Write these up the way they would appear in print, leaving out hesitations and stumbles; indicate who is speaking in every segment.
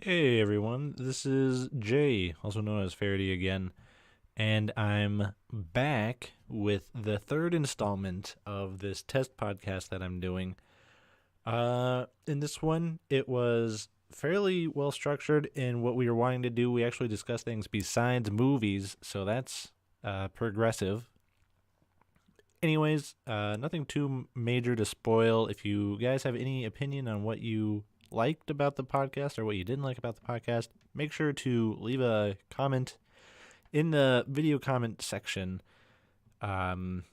Speaker 1: Hey everyone, this is Jay, also known as Faraday again, and I'm back with the third installment of this test podcast that I'm doing. In this one, it was fairly well structured in what we were wanting to do. We actually discussed things besides movies, so that's progressive. Anyways, nothing too major to spoil. If you guys have any opinion on what you liked about the podcast or what you didn't like about the podcast, make sure to leave a comment in the video comment section. Um,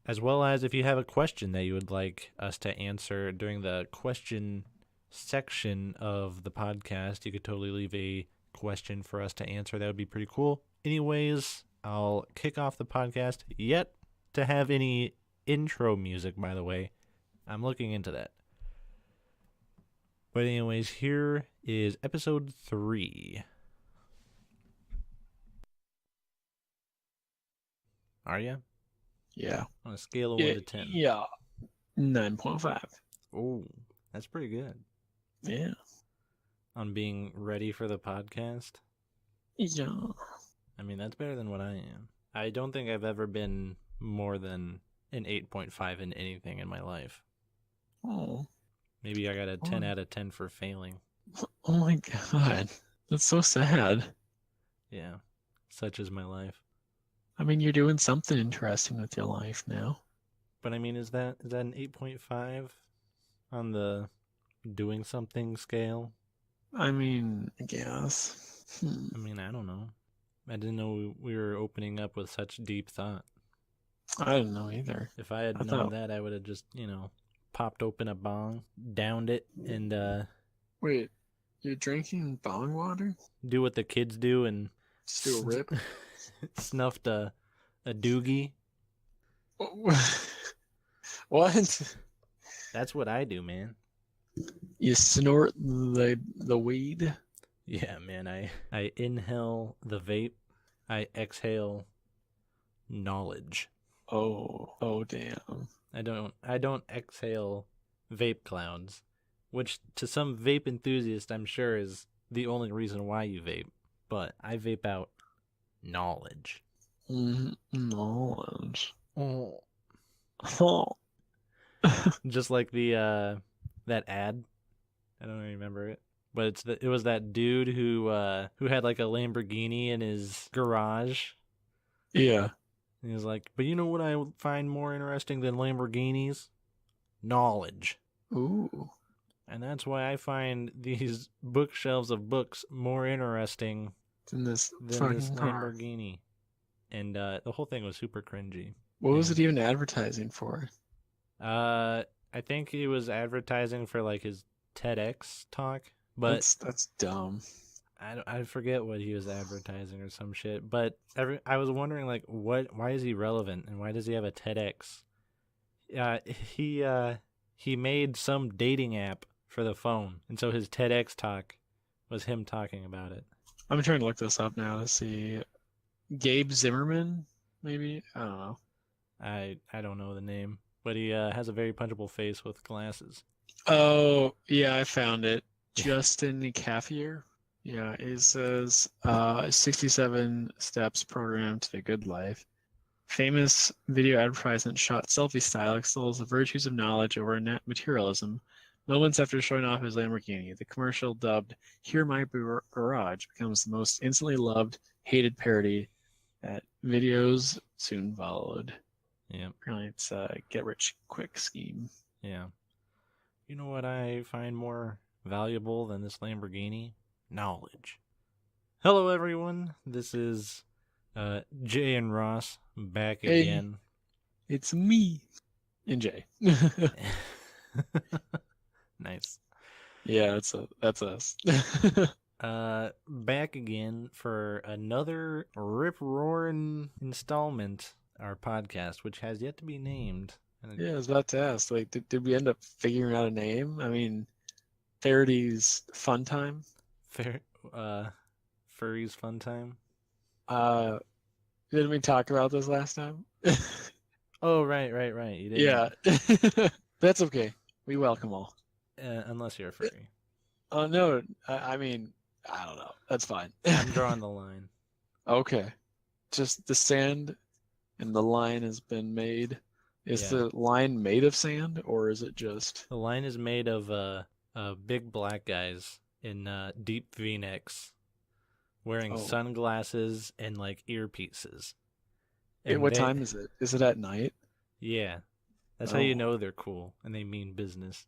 Speaker 1: as well as if you have a question that you would like us to answer during the question section of the podcast, you could totally leave a question for us to answer. That would be pretty cool. Anyways, I'll kick off the podcast. Yet to have any intro music, by the way. I'm looking into that. But anyways, here is episode 3. Are you?
Speaker 2: Yeah.
Speaker 1: On a scale of 1 to 10.
Speaker 2: Yeah. 9.5.
Speaker 1: Oh, that's pretty good.
Speaker 2: Yeah.
Speaker 1: On being ready for the podcast.
Speaker 2: Yeah.
Speaker 1: I mean, that's better than what I am. I don't think I've ever been more than an 8.5 in anything in my life.
Speaker 2: Oh.
Speaker 1: Maybe I got a 10 out of 10 for failing.
Speaker 2: Oh my god. That's so sad.
Speaker 1: Yeah. Such is my life.
Speaker 2: I mean, you're doing something interesting with your life now.
Speaker 1: But I mean, is that an 8.5 on the doing something scale?
Speaker 2: I mean, I guess.
Speaker 1: I mean, I don't know. I didn't know we were opening up with such deep thought.
Speaker 2: I didn't know either.
Speaker 1: If I had known that, I would have just, popped open a bong, downed it, and
Speaker 2: Wait, you're drinking bong water?
Speaker 1: do what the kids do and
Speaker 2: Just do a rip?
Speaker 1: snuffed a doogie.
Speaker 2: What?
Speaker 1: That's what I do, man.
Speaker 2: You snort the weed?
Speaker 1: Yeah, man. I inhale the vape. I exhale knowledge.
Speaker 2: Oh damn.
Speaker 1: I don't exhale vape clouds, which to some vape enthusiast I'm sure is the only reason why you vape. But I vape out knowledge.
Speaker 2: Knowledge.
Speaker 1: Oh.
Speaker 2: Oh.
Speaker 1: Just like the that ad. I don't remember it. But it was that dude who had like a Lamborghini in his garage.
Speaker 2: Yeah.
Speaker 1: And he was like, but you know what I find more interesting than Lamborghinis? Knowledge.
Speaker 2: Ooh.
Speaker 1: And that's why I find these bookshelves of books more interesting
Speaker 2: than this
Speaker 1: Lamborghini. And the whole thing was super cringy.
Speaker 2: What was it even advertising for?
Speaker 1: I think he was advertising for like his TEDx talk, but
Speaker 2: that's dumb.
Speaker 1: I forget what he was advertising or some shit. But I was wondering like why is he relevant and why does he have a TEDx? He made some dating app for the phone, and so his TEDx talk was him talking about it.
Speaker 2: I'm trying to look this up now to see. Gabe Zimmerman, maybe? I don't know.
Speaker 1: I don't know the name, but he has a very punchable face with glasses.
Speaker 2: Oh, yeah, I found it. Justin Caffier. Yeah, it says 67 steps program to the good life. Famous video advertisement shot selfie style extols the virtues of knowledge over materialism. Moments after showing off his Lamborghini, the commercial dubbed Hear My Garage becomes the most instantly loved, hated parody that videos soon followed.
Speaker 1: Yeah.
Speaker 2: Apparently it's a get-rich-quick scheme.
Speaker 1: Yeah. You know what I find more valuable than this Lamborghini? Knowledge. Hello, everyone. This is Jay and Ross back again.
Speaker 2: It's me and Jay.
Speaker 1: Nice.
Speaker 2: Yeah, that's us.
Speaker 1: Back again for another rip-roaring installment, our podcast, which has yet to be named.
Speaker 2: Yeah, I was about to ask, like, did we end up figuring out a name? I mean, Faraday's Fun Time?
Speaker 1: Furry's Fun Time?
Speaker 2: Didn't we talk about this last time?
Speaker 1: Oh, right. You did.
Speaker 2: Yeah. That's okay. We welcome all.
Speaker 1: Unless you're a furry.
Speaker 2: Oh no, I mean, I don't know. That's fine.
Speaker 1: I'm drawing the line.
Speaker 2: Okay. Just the sand and the line has been made. Is
Speaker 1: Yeah.
Speaker 2: the line made of sand or is it just
Speaker 1: The line is made of big black guys in deep V-necks wearing
Speaker 2: oh
Speaker 1: sunglasses and like earpieces. And
Speaker 2: what
Speaker 1: they
Speaker 2: time is it? Is it at night?
Speaker 1: yeah, that's how you
Speaker 2: Oh,
Speaker 1: know they're cool and they mean business.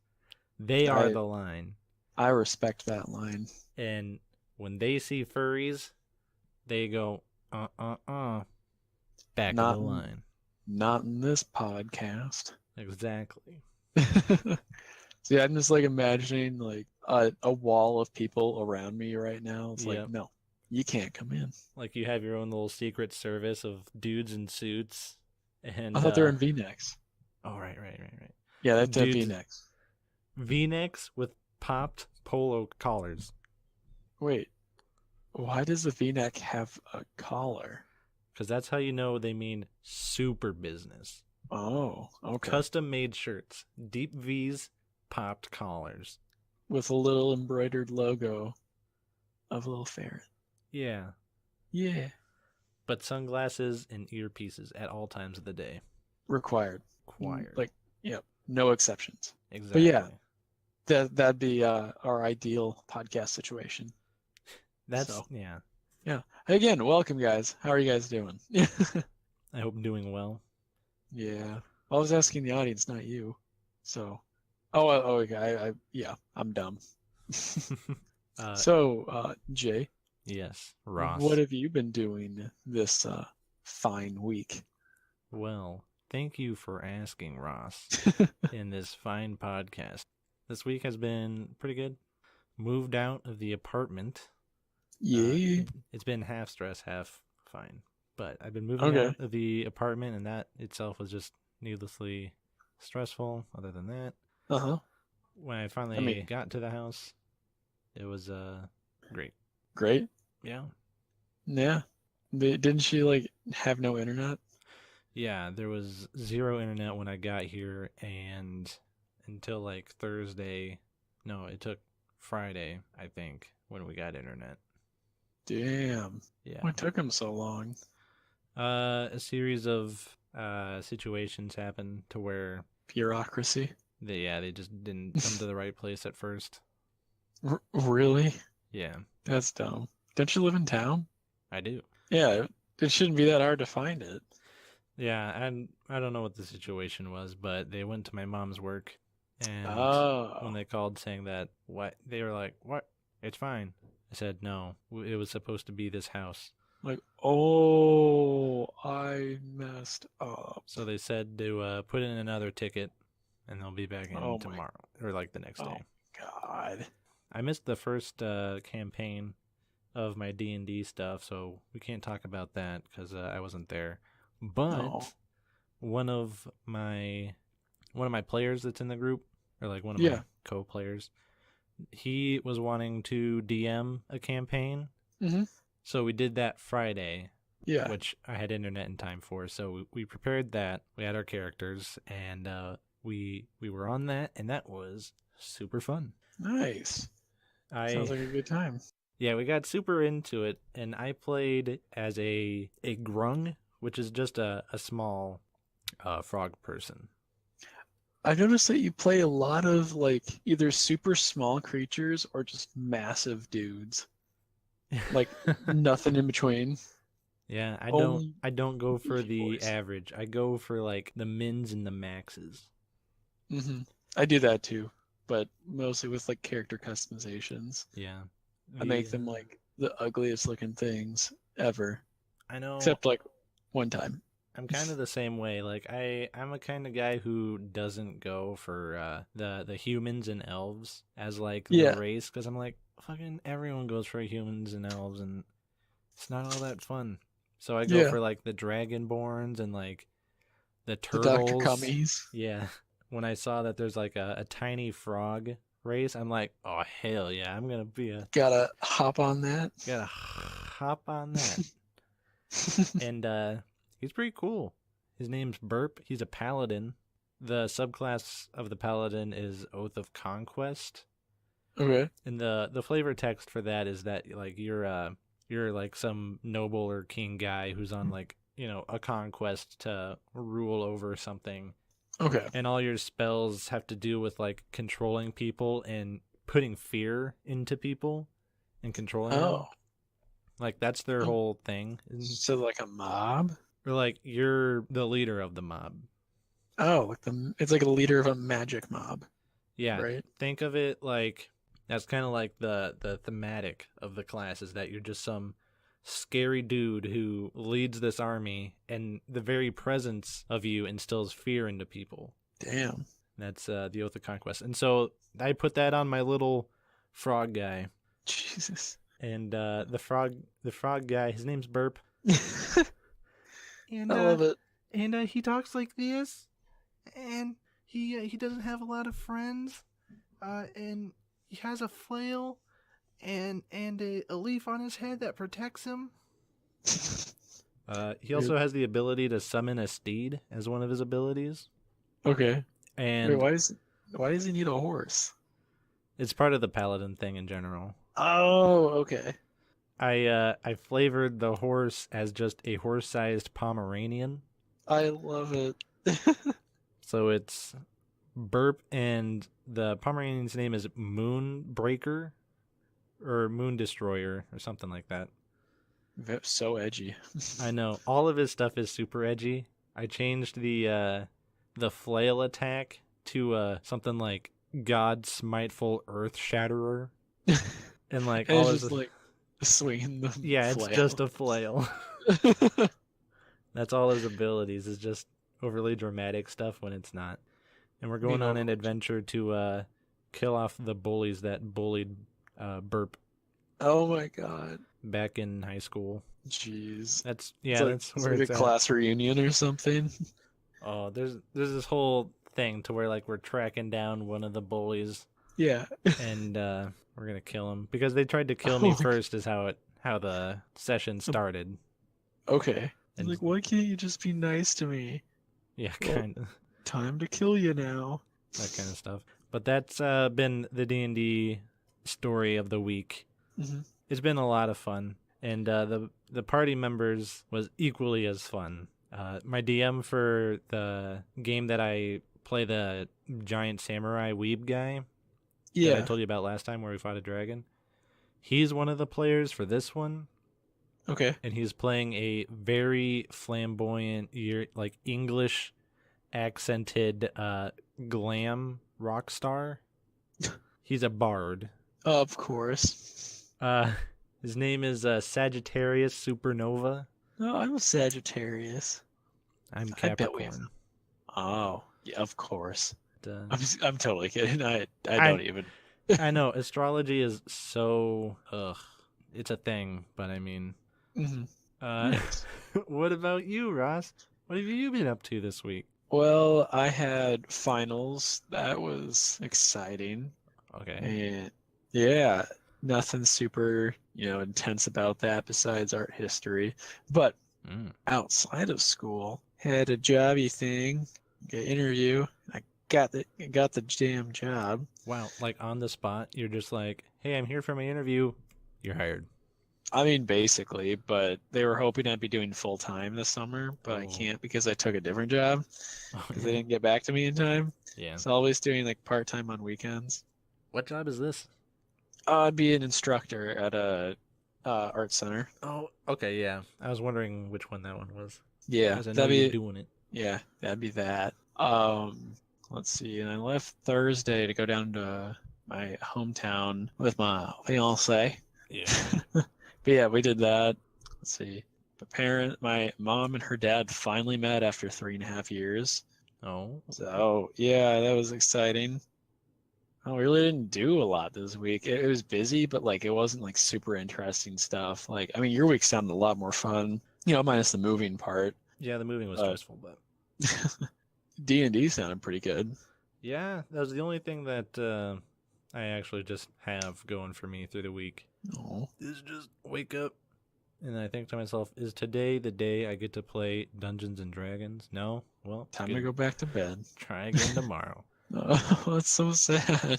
Speaker 1: They are
Speaker 2: I
Speaker 1: the line.
Speaker 2: I respect that line.
Speaker 1: And when they see furries, they go, back of the
Speaker 2: Not in,
Speaker 1: line.
Speaker 2: not in this podcast.
Speaker 1: Exactly.
Speaker 2: See, I'm just like imagining like a wall of people around me right now. It's like,
Speaker 1: Yep.
Speaker 2: no, you can't come in.
Speaker 1: Like you have your own little secret service of dudes in suits
Speaker 2: I
Speaker 1: and
Speaker 2: thought they were in V-necks.
Speaker 1: oh right.
Speaker 2: Yeah, that's have
Speaker 1: Dudes
Speaker 2: V-necks.
Speaker 1: V-necks with popped polo collars.
Speaker 2: Wait, why does the V-neck have a collar?
Speaker 1: Because that's how you know they mean super business.
Speaker 2: Oh, okay.
Speaker 1: Custom made shirts, deep V's, popped collars.
Speaker 2: With a little embroidered logo of a little ferret.
Speaker 1: Yeah.
Speaker 2: Yeah.
Speaker 1: But sunglasses and earpieces at all times of the day.
Speaker 2: Required.
Speaker 1: Required.
Speaker 2: Like, yeah, no exceptions.
Speaker 1: Exactly.
Speaker 2: But yeah, that'd be our ideal podcast situation.
Speaker 1: That's
Speaker 2: So,
Speaker 1: yeah.
Speaker 2: yeah. Again, welcome guys. How are you guys doing?
Speaker 1: I hope doing well.
Speaker 2: Yeah. I was asking the audience, not you. So, okay. Yeah, I'm dumb. So, Jay,
Speaker 1: Yes,
Speaker 2: what
Speaker 1: Ross.
Speaker 2: have you been doing this fine week?
Speaker 1: Well, thank you for asking, Ross, in this fine podcast. This week has been pretty good. Moved out of the apartment.
Speaker 2: Yeah.
Speaker 1: It's been half stress, half fine. But I've been moving
Speaker 2: Okay.
Speaker 1: out of the apartment, and that itself was just needlessly stressful. Other than that,
Speaker 2: Uh-huh.
Speaker 1: when I finally
Speaker 2: I mean,
Speaker 1: got to the house, it was great.
Speaker 2: great.
Speaker 1: Yeah.
Speaker 2: Yeah. Didn't she like have no internet?
Speaker 1: Yeah, there was zero internet when I got here, and until like Thursday. No, it took Friday, I think, when we got internet.
Speaker 2: Damn.
Speaker 1: Yeah.
Speaker 2: Why took him so long?
Speaker 1: A series of situations happened to where
Speaker 2: Bureaucracy.
Speaker 1: they just didn't come to the right place at first.
Speaker 2: Really?
Speaker 1: Yeah,
Speaker 2: That's dumb. Don't you live in town?
Speaker 1: I do.
Speaker 2: Yeah, it shouldn't be that hard to find it.
Speaker 1: Yeah, and I don't know what the situation was, but they went to my mom's work, and when
Speaker 2: Oh,
Speaker 1: they called saying that what they were like, what? It's fine. I said no. It was supposed to be this house.
Speaker 2: like, oh, I messed up.
Speaker 1: So they said to put in another ticket, and they'll be back in
Speaker 2: Oh my,
Speaker 1: tomorrow or like the next
Speaker 2: oh
Speaker 1: day.
Speaker 2: God.
Speaker 1: I missed the first campaign of my D&D stuff, so we can't talk about that because I wasn't there. But
Speaker 2: No.
Speaker 1: one of my players that's in the group, or like one of
Speaker 2: Yeah.
Speaker 1: my co-players, he was wanting to DM a campaign.
Speaker 2: Mm-hmm.
Speaker 1: So we did that Friday,
Speaker 2: Yeah.
Speaker 1: which I had internet in time for. So we prepared that. We had our characters, and we were on that, and that was super fun.
Speaker 2: Nice. Sounds like a good time.
Speaker 1: Yeah, we got super into it, and I played as a grung, which is just a small frog person.
Speaker 2: I've noticed that you play a lot of like either super small creatures or just massive dudes. Like nothing in between.
Speaker 1: Yeah,
Speaker 2: Only
Speaker 1: I don't go for
Speaker 2: beefy
Speaker 1: the
Speaker 2: boys.
Speaker 1: average. I go for like the mins and the maxes.
Speaker 2: Mm-hmm. I do that too, but mostly with like character customizations.
Speaker 1: Yeah.
Speaker 2: I make them like the ugliest looking things ever,
Speaker 1: I know.
Speaker 2: except like one time.
Speaker 1: I'm kind of the same way. Like I'm a kind of guy who doesn't go for the humans and elves as like the
Speaker 2: Yeah,
Speaker 1: race because I'm like fucking everyone goes for humans and elves and it's not all that fun. So I go
Speaker 2: yeah.
Speaker 1: for like the dragonborns and like the
Speaker 2: The Dr.
Speaker 1: turtles.
Speaker 2: Kummies.
Speaker 1: Yeah. When I saw that there's like a tiny frog race, I'm like, oh hell yeah, I'm gonna be
Speaker 2: Gotta hop on that.
Speaker 1: gotta hop on that. And he's pretty cool. His name's Burp. He's a paladin. The subclass of the paladin is Oath of Conquest.
Speaker 2: Okay.
Speaker 1: And the flavor text for that is that like you're like some noble or king guy who's on like, a conquest to rule over something,
Speaker 2: Okay.
Speaker 1: and all your spells have to do with like controlling people and putting fear into people and controlling them.
Speaker 2: Oh.
Speaker 1: Like that's their
Speaker 2: Oh.
Speaker 1: whole thing.
Speaker 2: So like a mob?
Speaker 1: Or like you're the leader of the mob.
Speaker 2: Oh, it's like a leader of a magic mob,
Speaker 1: Yeah,
Speaker 2: right?
Speaker 1: think of it like that's kind of like the thematic of the class is that you're just some scary dude who leads this army, and the very presence of you instills fear into people.
Speaker 2: Damn.
Speaker 1: That's the Oath of Conquest. And so I put that on my little frog guy.
Speaker 2: Jesus.
Speaker 1: And the frog guy, his name's Burp.
Speaker 2: I
Speaker 1: And
Speaker 2: love it.
Speaker 1: he talks like this, and he doesn't have a lot of friends, and he has a flail, and a leaf on his head that protects him. He also has the ability to summon a steed as one of his abilities.
Speaker 2: Okay.
Speaker 1: And
Speaker 2: Wait, why does he need a horse?
Speaker 1: it's part of the paladin thing in general.
Speaker 2: Oh, okay.
Speaker 1: I flavored the horse as just a horse-sized Pomeranian.
Speaker 2: I love it.
Speaker 1: So it's Burp, and the Pomeranian's name is Moonbreaker or Moon Destroyer or something like that.
Speaker 2: So edgy.
Speaker 1: I know. All of his stuff is super edgy. I changed the flail attack to something like God Smiteful Earth Shatterer. And like
Speaker 2: And
Speaker 1: all
Speaker 2: it's
Speaker 1: his
Speaker 2: just like swinging the
Speaker 1: yeah,
Speaker 2: flail.
Speaker 1: it's just a flail. That's all his abilities, is just overly dramatic stuff when it's not. And we're going on an adventure to kill off the bullies that bullied Burp
Speaker 2: Oh my god.
Speaker 1: back in high school.
Speaker 2: Jeez.
Speaker 1: That's
Speaker 2: It's
Speaker 1: where
Speaker 2: like
Speaker 1: it's
Speaker 2: a
Speaker 1: at.
Speaker 2: class reunion or something.
Speaker 1: Oh, there's this whole thing to where like we're tracking down one of the bullies,
Speaker 2: Yeah.
Speaker 1: and we're gonna kill him because they tried to kill me first. Is how the session started.
Speaker 2: Okay.
Speaker 1: And
Speaker 2: Like, why can't you just be nice to me?
Speaker 1: yeah,
Speaker 2: Well,
Speaker 1: kind of
Speaker 2: time to kill you now.
Speaker 1: that kind of stuff. But that's been the D&D story of the week.
Speaker 2: Mm-hmm.
Speaker 1: It's been a lot of fun, and the party members was equally as fun. My DM for the game that I play, the giant samurai weeb guy that I told you about last time, where we fought a dragon. He's one of the players for this one.
Speaker 2: Okay.
Speaker 1: And he's playing a very flamboyant, like English accented glam rock star. He's a bard.
Speaker 2: Of course.
Speaker 1: His name is Sagittarius Supernova.
Speaker 2: No, I'm a Sagittarius.
Speaker 1: I'm
Speaker 2: I bet we
Speaker 1: Capricorn.
Speaker 2: Oh, yeah, of course.
Speaker 1: Uh,
Speaker 2: I'm totally kidding. I don't even.
Speaker 1: I know astrology is so it's a thing, but I mean,
Speaker 2: Mhm.
Speaker 1: what about you, Ross? What have you been up to this week?
Speaker 2: Well, I had finals. That was exciting.
Speaker 1: Okay.
Speaker 2: And yeah, nothing super, intense about that besides art history. But outside of school, had a jobby thing, get interview. I got the damn job.
Speaker 1: Wow, like on the spot, you're just like, "Hey, I'm here for my interview." You're hired.
Speaker 2: I mean, basically, but they were hoping I'd be doing full time this summer, but I can't because I took a different job because they didn't get back to me in time.
Speaker 1: Yeah.
Speaker 2: So always doing like part time on weekends.
Speaker 1: What job is this?
Speaker 2: I'd be an instructor at a art center.
Speaker 1: Oh, okay, yeah. I was wondering which one that one was.
Speaker 2: Yeah,
Speaker 1: Because I know you're doing it.
Speaker 2: Yeah, that'd be that. Let's see. And I left Thursday to go down to my hometown with my fiance.
Speaker 1: Yeah.
Speaker 2: But yeah, we did that. Let's see. My mom and her dad finally met after 3.5 years.
Speaker 1: Oh.
Speaker 2: So yeah, that was exciting. I really didn't do a lot this week. It was busy, but like it wasn't like super interesting stuff. Like, I mean, your week sounded a lot more fun, minus the moving part.
Speaker 1: Yeah, the moving was stressful, but
Speaker 2: D&D sounded pretty good.
Speaker 1: yeah, that was the only thing that I actually just have going for me through the week.
Speaker 2: Oh.
Speaker 1: Is just wake up, and I think to myself, is today the day I get to play Dungeons and Dragons? No? Well,
Speaker 2: Time to go back to bed.
Speaker 1: Try again tomorrow.
Speaker 2: Oh, that's so sad.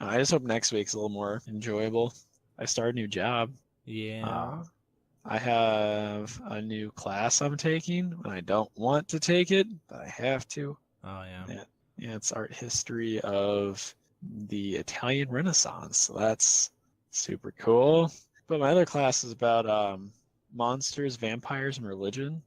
Speaker 2: I just hope next week's a little more enjoyable. I started a new job.
Speaker 1: Yeah.
Speaker 2: Uh, I have a new class I'm taking, and I don't want to take it, but I have to.
Speaker 1: Oh yeah.
Speaker 2: Yeah, it's art history of the Italian Renaissance. So that's super cool. But my other class is about monsters, vampires, and religion.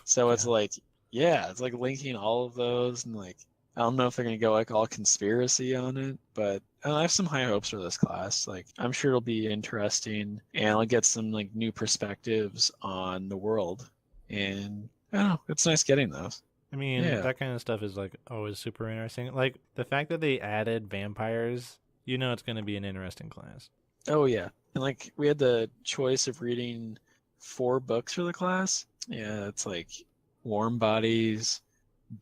Speaker 2: So it's
Speaker 1: Yeah.
Speaker 2: like, yeah, it's like linking all of those, and like I don't know if they're gonna go like all conspiracy on it, but I have some high hopes for this class. Like I'm sure it'll be interesting, and I'll get some like new perspectives on the world. And I don't know, it's nice getting those.
Speaker 1: I mean,
Speaker 2: Yeah.
Speaker 1: that kind of stuff is like always super interesting. Like the fact that they added vampires, you know, it's going to be an interesting class.
Speaker 2: Oh yeah. And like we had the choice of reading 4 books for the class. Yeah, it's like Warm Bodies,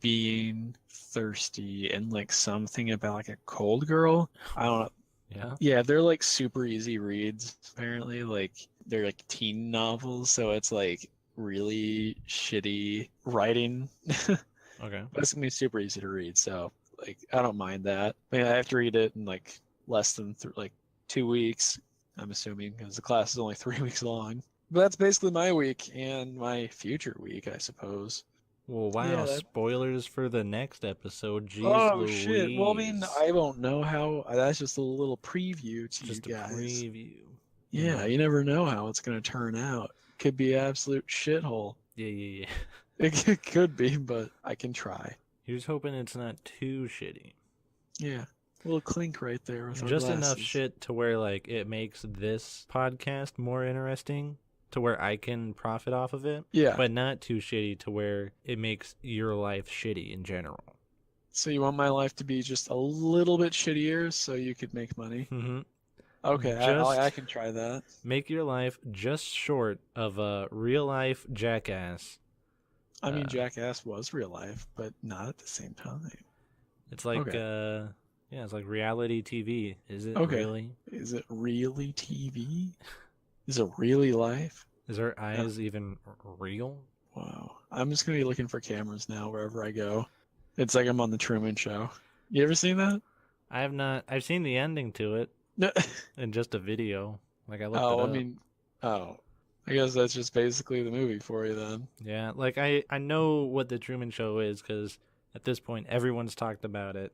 Speaker 2: Being, Thirsty, and like something about like a cold girl. I don't know.
Speaker 1: Yeah.
Speaker 2: Yeah, they're like super easy reads, apparently. Like they're like teen novels, so it's like really shitty writing.
Speaker 1: Okay.
Speaker 2: But it's gonna be super easy to read, so like I don't mind that. I mean, I have to read it in like less than like 2 weeks, I'm assuming, because the class is only 3 weeks long. But that's basically my week and my future week, I suppose.
Speaker 1: Well,
Speaker 2: Yeah,
Speaker 1: wow.
Speaker 2: that.
Speaker 1: Spoilers for the next episode. Jeez
Speaker 2: Oh shit. Well, I mean,
Speaker 1: Louise.
Speaker 2: I don't know how. That's just a little preview to you
Speaker 1: Just a
Speaker 2: guys.
Speaker 1: preview. You
Speaker 2: Yeah,
Speaker 1: know.
Speaker 2: you never know how it's gonna turn out. Could be absolute shithole.
Speaker 1: Yeah, yeah, yeah.
Speaker 2: It could be, but I can try.
Speaker 1: You're just hoping it's not too shitty.
Speaker 2: Yeah, a little clink right there with our
Speaker 1: Just enough
Speaker 2: glasses.
Speaker 1: shit to where like it makes this podcast more interesting to where I can profit off of it,
Speaker 2: Yeah.
Speaker 1: but not too shitty to where it makes your life shitty in general.
Speaker 2: So you want my life to be just a little bit shittier so you could make money?
Speaker 1: Mm-hmm.
Speaker 2: Okay, I
Speaker 1: Just
Speaker 2: can try that.
Speaker 1: make your life just short of a real life jackass.
Speaker 2: I mean,
Speaker 1: Uh,
Speaker 2: Jackass was real life, but not at the same time.
Speaker 1: it's like
Speaker 2: Okay.
Speaker 1: yeah, it's like reality TV. Is it
Speaker 2: Okay.
Speaker 1: really?
Speaker 2: Is it really TV? Is it really life?
Speaker 1: Is our
Speaker 2: Yeah.
Speaker 1: eyes even real?
Speaker 2: Wow. I'm just gonna be looking for cameras now wherever I go. It's like I'm on the Truman Show. You ever seen that?
Speaker 1: I have not. I've seen the ending to it
Speaker 2: No.
Speaker 1: in just a video. Like I looked it
Speaker 2: Oh, I
Speaker 1: up.
Speaker 2: mean, oh, I guess that's just basically the movie for you then.
Speaker 1: Yeah, like I know what the Truman Show is because at this point everyone's talked about it.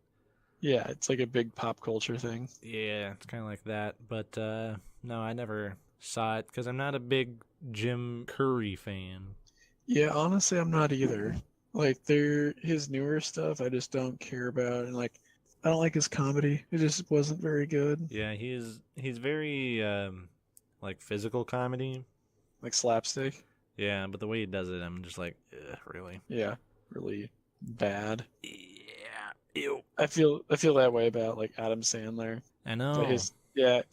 Speaker 2: Yeah, it's like a big pop culture thing.
Speaker 1: Yeah, it's kind of like that. But no, I never saw it because I'm not a big Jim Curry fan.
Speaker 2: Yeah, honestly, I'm not either. Like, his newer stuff, I just don't care about, and like, I don't like his comedy. It just wasn't very good.
Speaker 1: Yeah, he's very like physical comedy.
Speaker 2: Like slapstick.
Speaker 1: Yeah, but the way he does it, I'm just like, ugh, really?
Speaker 2: Yeah, really bad.
Speaker 1: Yeah, ew.
Speaker 2: I feel that way about like Adam Sandler.
Speaker 1: I
Speaker 2: But
Speaker 1: know.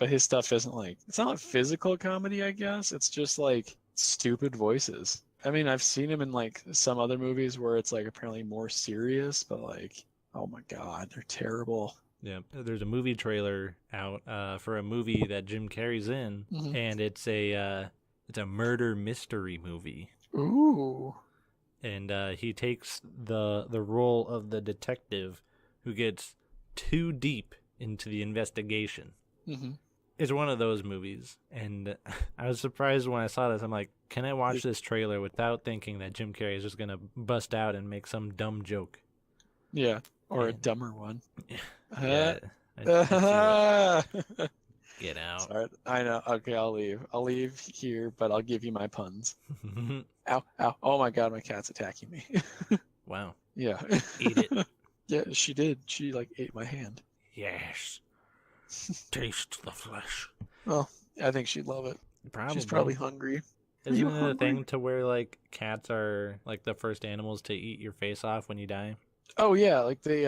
Speaker 2: his stuff isn't like it's not like physical comedy, I guess. It's just like stupid voices. I mean, I've seen him in like some other movies where it's like apparently more serious, but like, oh my God, they're terrible.
Speaker 1: Yeah, there's a movie trailer out for a movie that Jim Carrey's in,
Speaker 2: Mhm.
Speaker 1: and it's a murder mystery movie,
Speaker 2: Ooh.
Speaker 1: and he takes the role of the detective who gets too deep into the investigation.
Speaker 2: Hmm.
Speaker 1: It's one of those movies, and I was surprised when I saw this. I'm like, can I watch this trailer without thinking that Jim Carrey is just gonna bust out and make some dumb joke?
Speaker 2: Yeah, or a
Speaker 1: And-
Speaker 2: dumber one.
Speaker 1: Yeah, I see it. Get out.
Speaker 2: Sorry, I know. Okay, I'll leave. I'll leave here, but I'll give you my puns. Ow, ow. Oh my God, my cat's attacking me.
Speaker 1: Wow.
Speaker 2: Yeah.
Speaker 1: Eat it.
Speaker 2: Yeah, she did. She like ate my hand.
Speaker 1: Yes. Taste the flesh.
Speaker 2: Well, I think she'd love it.
Speaker 1: Probably.
Speaker 2: She's probably hungry. Are
Speaker 1: Isn't
Speaker 2: you
Speaker 1: it a
Speaker 2: hungry?
Speaker 1: thing to where like cats are like the first animals to eat your face off when you die?
Speaker 2: Oh yeah, like they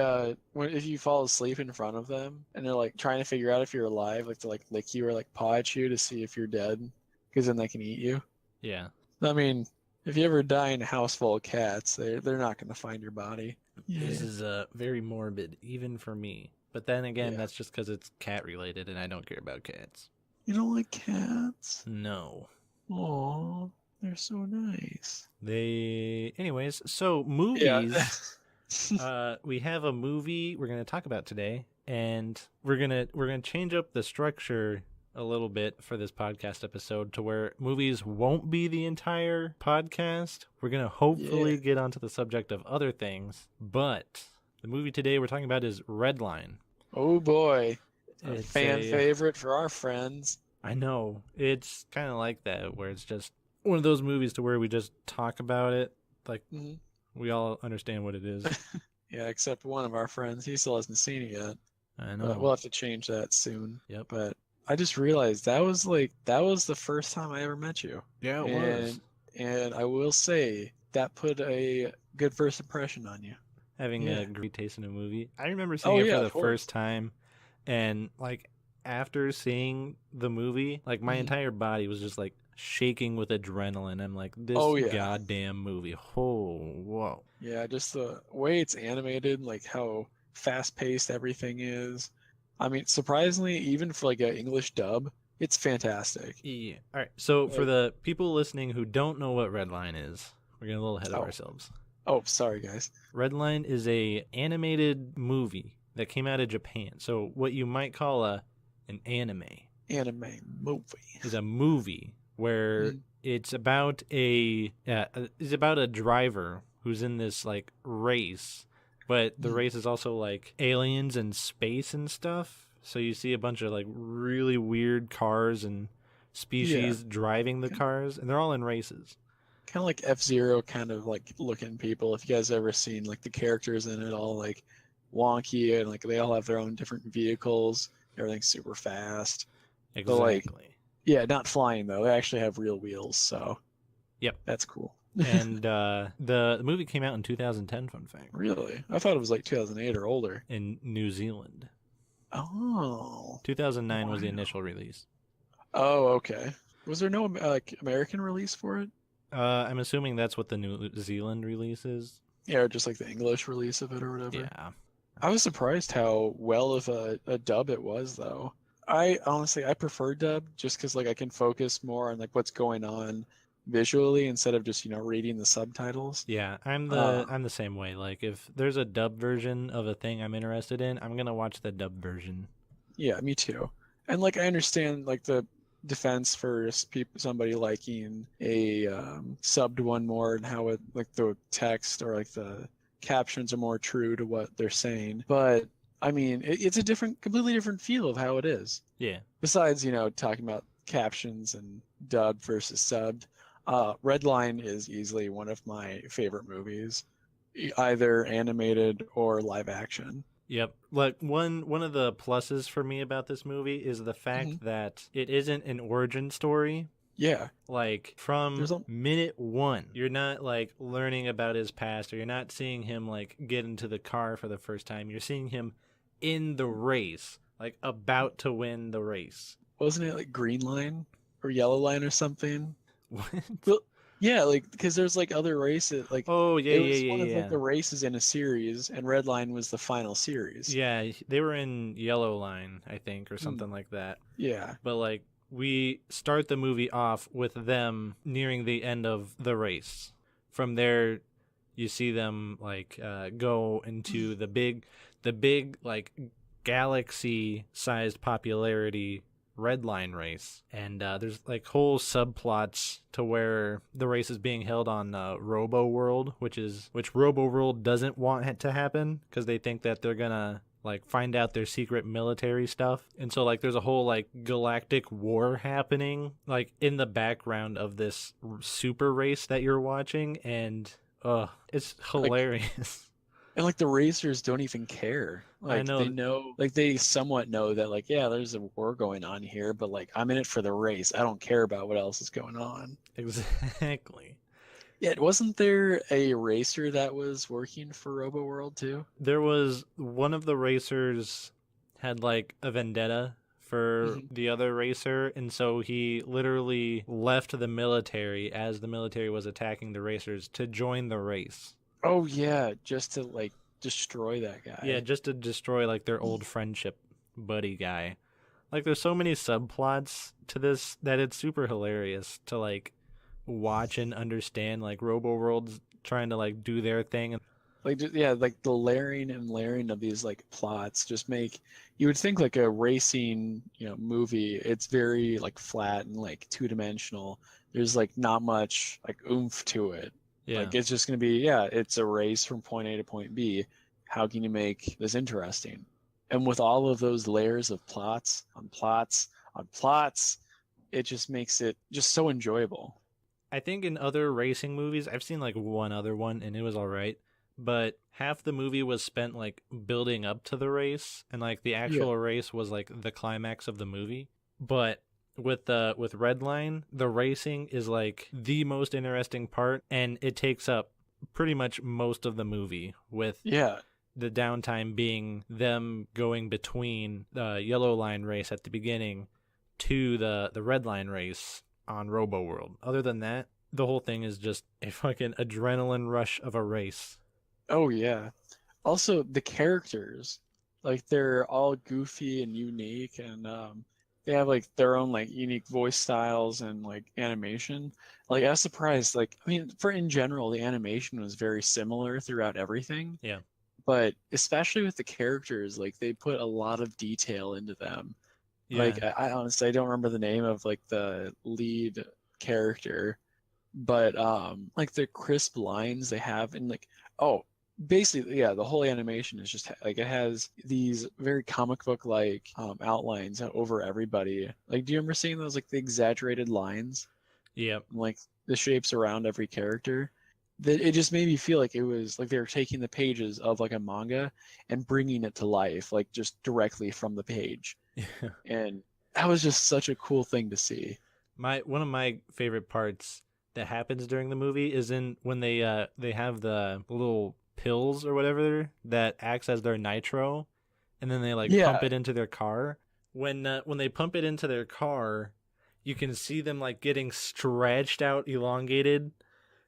Speaker 2: when if you fall asleep in front of them and they're like trying to figure out if you're alive, like to like lick you or like paw at you to see if you're dead, because then they can eat you.
Speaker 1: Yeah.
Speaker 2: I mean, if you ever die in a house full of cats, they're not gonna find your body.
Speaker 1: This is very morbid, even for me. But then again,
Speaker 2: Yeah.
Speaker 1: that's just because it's cat related, and I don't care about cats.
Speaker 2: You don't like cats?
Speaker 1: No.
Speaker 2: Aw, they're so nice.
Speaker 1: Anyways, so movies.
Speaker 2: Yeah.
Speaker 1: We have a movie we're going to talk about today, and we're gonna change up the structure a little bit for this podcast episode to where movies won't be the entire podcast. We're gonna hopefully get onto the subject of other things, but the movie today we're talking about is Redline.
Speaker 2: Oh boy,
Speaker 1: It's
Speaker 2: fan favorite for our friends.
Speaker 1: I know, it's kind of like that, where it's just one of those movies to where we just talk about it, like we all understand what it is.
Speaker 2: Yeah, except one of our friends, he still hasn't seen it yet.
Speaker 1: I know.
Speaker 2: But we'll have to change that soon.
Speaker 1: Yep.
Speaker 2: But I just realized that was the first time I ever met you.
Speaker 1: Yeah, it was.
Speaker 2: And I will say that put a good first impression on you.
Speaker 1: Having a great taste in a movie. I remember seeing it for the first time, and like after seeing the movie, like my entire body was just like shaking with adrenaline. I'm like, this goddamn movie. Oh, whoa.
Speaker 2: Yeah, just the way it's animated, like how fast-paced everything is. I mean, surprisingly, even for like an English dub, it's fantastic.
Speaker 1: Yeah. All right. So for the people listening who don't know what Redline is, we're getting a little ahead of ourselves.
Speaker 2: Oh, sorry, guys.
Speaker 1: Redline is a animated movie that came out of Japan. So what you might call an anime.
Speaker 2: Anime movie.
Speaker 1: Is a movie where it's about a driver who's in this like race, but the race is also like aliens and space and stuff. So you see a bunch of like really weird cars and species driving the cars, and they're all in races.
Speaker 2: Kind of like F-Zero kind of like looking people. If you guys ever seen like the characters in it all like wonky and like they all have their own different vehicles. Everything's super fast.
Speaker 1: Exactly.
Speaker 2: But, like, yeah, not flying though. They actually have real wheels, so that's cool.
Speaker 1: And the movie came out in 2010, fun fact.
Speaker 2: Really? I thought it was like 2008 or older.
Speaker 1: In New Zealand.
Speaker 2: Oh.
Speaker 1: 2009 was the initial release.
Speaker 2: Oh, okay. Was there no like American release for it?
Speaker 1: I'm assuming that's what the New Zealand release is.
Speaker 2: Yeah, or just like the English release of it or whatever.
Speaker 1: Yeah.
Speaker 2: I was surprised how well of a dub it was, though. I honestly prefer dub just because like I can focus more on like what's going on visually instead of just reading the subtitles.
Speaker 1: Yeah, I'm the same way. Like if there's a dub version of a thing I'm interested in, I'm gonna watch the dub version.
Speaker 2: Yeah, me too. And like I understand like the defense for somebody liking a subbed one more and how it like the text or like the captions are more true to what they're saying. But I mean, it's a completely different feel of how it is.
Speaker 1: Yeah.
Speaker 2: Besides, talking about captions and dubbed versus subbed, Redline is easily one of my favorite movies, either animated or live action.
Speaker 1: Yep. Like one of the pluses for me about this movie is the fact that it isn't an origin story.
Speaker 2: Yeah.
Speaker 1: Like from minute one, you're not like learning about his past, or you're not seeing him like get into the car for the first time. You're seeing him in the race, like about to win the race.
Speaker 2: Wasn't it like Green Line or Yellow Line or something?
Speaker 1: What?
Speaker 2: Well, yeah, like because there's like other races. Like
Speaker 1: it was
Speaker 2: one of like the races in a series, and Red Line was the final series.
Speaker 1: Yeah, they were in Yellow Line, I think, or something like that.
Speaker 2: Yeah.
Speaker 1: But like we start the movie off with them nearing the end of the race. From there, you see them like go into the big like galaxy-sized popularity Red Line race, and there's like whole subplots to where the race is being held on Robo World, which Robo World doesn't want it to happen because they think that they're gonna like find out their secret military stuff. And so like there's a whole like galactic war happening like in the background of this super race that you're watching, and it's hilarious.
Speaker 2: And like the racers don't even care. Like
Speaker 1: I know.
Speaker 2: They know, like they somewhat know that like, yeah, there's a war going on here, but like I'm in it for the race. I don't care about what else is going on.
Speaker 1: Exactly.
Speaker 2: Yeah, wasn't there a racer that was working for Robo World too?
Speaker 1: There was one of the racers had like a vendetta for the other racer, and so he literally left the military as the military was attacking the racers to join the race.
Speaker 2: Oh yeah, just to like destroy that guy.
Speaker 1: Yeah, just to destroy like their old friendship buddy guy. Like there's so many subplots to this that it's super hilarious to like watch and understand. Like Robo World's trying to like do their thing,
Speaker 2: Like yeah, like the layering and layering of these like plots just make you would think like a racing, movie, it's very like flat and like two-dimensional. There's like not much like oomph to it.
Speaker 1: Yeah.
Speaker 2: Like it's just gonna be, yeah, it's a race from point A to point B. How can you make this interesting? And with all of those layers of plots on plots on plots, it just makes it just so enjoyable.
Speaker 1: I think in other racing movies, I've seen like one other one and it was all right, but half the movie was spent like building up to the race, and like the
Speaker 2: Yeah.
Speaker 1: actual race was like the climax of the movie. But with Redline, the racing is like the most interesting part, and it takes up pretty much most of the movie, with
Speaker 2: Yeah.
Speaker 1: the downtime being them going between the yellow line race at the beginning to the red line race on Robo World. Other than that, the whole thing is just a fucking adrenaline rush of a race.
Speaker 2: Oh yeah. Also, the characters, like they're all goofy and unique, and they have like their own like unique voice styles and like animation. Like I was surprised. Like I mean, for in general, the animation was very similar throughout everything,
Speaker 1: Yeah.
Speaker 2: but especially with the characters, like they put a lot of detail into them.
Speaker 1: Yeah.
Speaker 2: Like I honestly I don't remember the name of like the lead character, but like the crisp lines they have and like oh basically yeah the whole animation is just like it has these very comic book like outlines over everybody. Like do you remember seeing those like the exaggerated lines
Speaker 1: Yep.
Speaker 2: like the shapes around every character? That it just made me feel like it was like they were taking the pages of like a manga and bringing it to life like just directly from the page,
Speaker 1: Yeah.
Speaker 2: and that was just such a cool thing to see.
Speaker 1: My one of my favorite parts that happens during the movie is in when they have the little pills or whatever that acts as their nitro, and then they like pump
Speaker 2: Yeah,
Speaker 1: it into their car. When they pump it into their car, you can see them like getting stretched out, elongated, and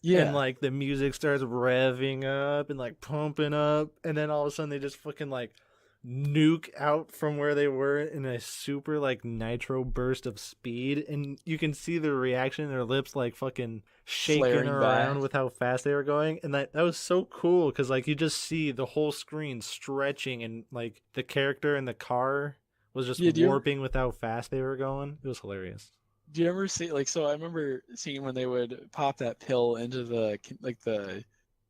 Speaker 2: yeah.
Speaker 1: like the music starts revving up and like pumping up, and then all of a sudden they just fucking like nuke out from where they were in a super like nitro burst of speed, and you can see their reaction, their lips like fucking shaking
Speaker 2: Flaring
Speaker 1: around
Speaker 2: back.
Speaker 1: with how fast they were going. And that was so cool because like you just see the whole screen stretching, and like the character in the car was just
Speaker 2: Yeah,
Speaker 1: warping with how fast they were going. It was hilarious.
Speaker 2: do you ever see like so I remember seeing when they would pop that pill into the like the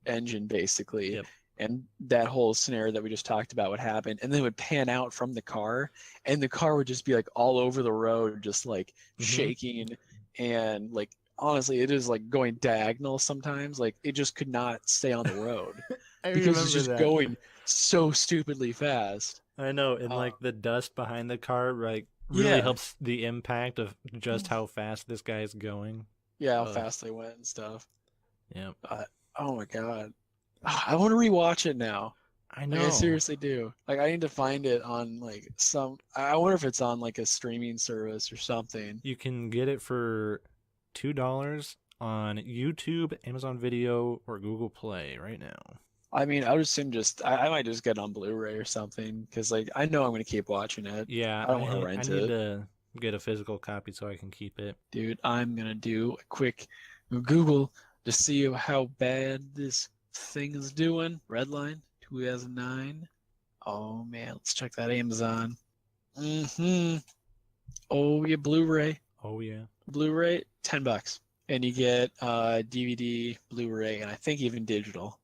Speaker 2: engine basically,
Speaker 1: Yep.
Speaker 2: and that whole scenario that we just talked about would happen, and they would pan out from the car, and the car would just be like all over the road just like
Speaker 1: Mm-hmm.
Speaker 2: shaking, and like honestly it is like going diagonal sometimes, like it just could not stay on the road
Speaker 1: I
Speaker 2: because it's
Speaker 1: remember
Speaker 2: just
Speaker 1: that.
Speaker 2: going so stupidly fast.
Speaker 1: I know, and
Speaker 2: uh,
Speaker 1: like the dust behind the car, like really
Speaker 2: yeah,
Speaker 1: helps the impact of just how fast this guy is going.
Speaker 2: yeah, how
Speaker 1: Uh,
Speaker 2: fast they went and stuff.
Speaker 1: yeah,
Speaker 2: Oh my god. I want to rewatch it now.
Speaker 1: I
Speaker 2: Like I
Speaker 1: know.
Speaker 2: seriously do. Like I need to find it on like some. I wonder if it's on like a streaming service or something.
Speaker 1: You can get it for $2 on YouTube, Amazon Video, or Google Play right now.
Speaker 2: I mean, I would assume just I might just get it on Blu-ray or something because like I know I'm gonna keep watching it.
Speaker 1: Yeah,
Speaker 2: I don't want to
Speaker 1: I
Speaker 2: rent
Speaker 1: need
Speaker 2: it,
Speaker 1: to get a physical copy so I can keep it.
Speaker 2: dude. I'm gonna do a quick Google to see how bad this thing is doing. Redline 2009. Oh man, let's check that Amazon. Mm-hmm. Oh yeah, Blu-ray.
Speaker 1: Oh yeah.
Speaker 2: Blu-ray, $10, and you get DVD, Blu-ray, and I think even digital.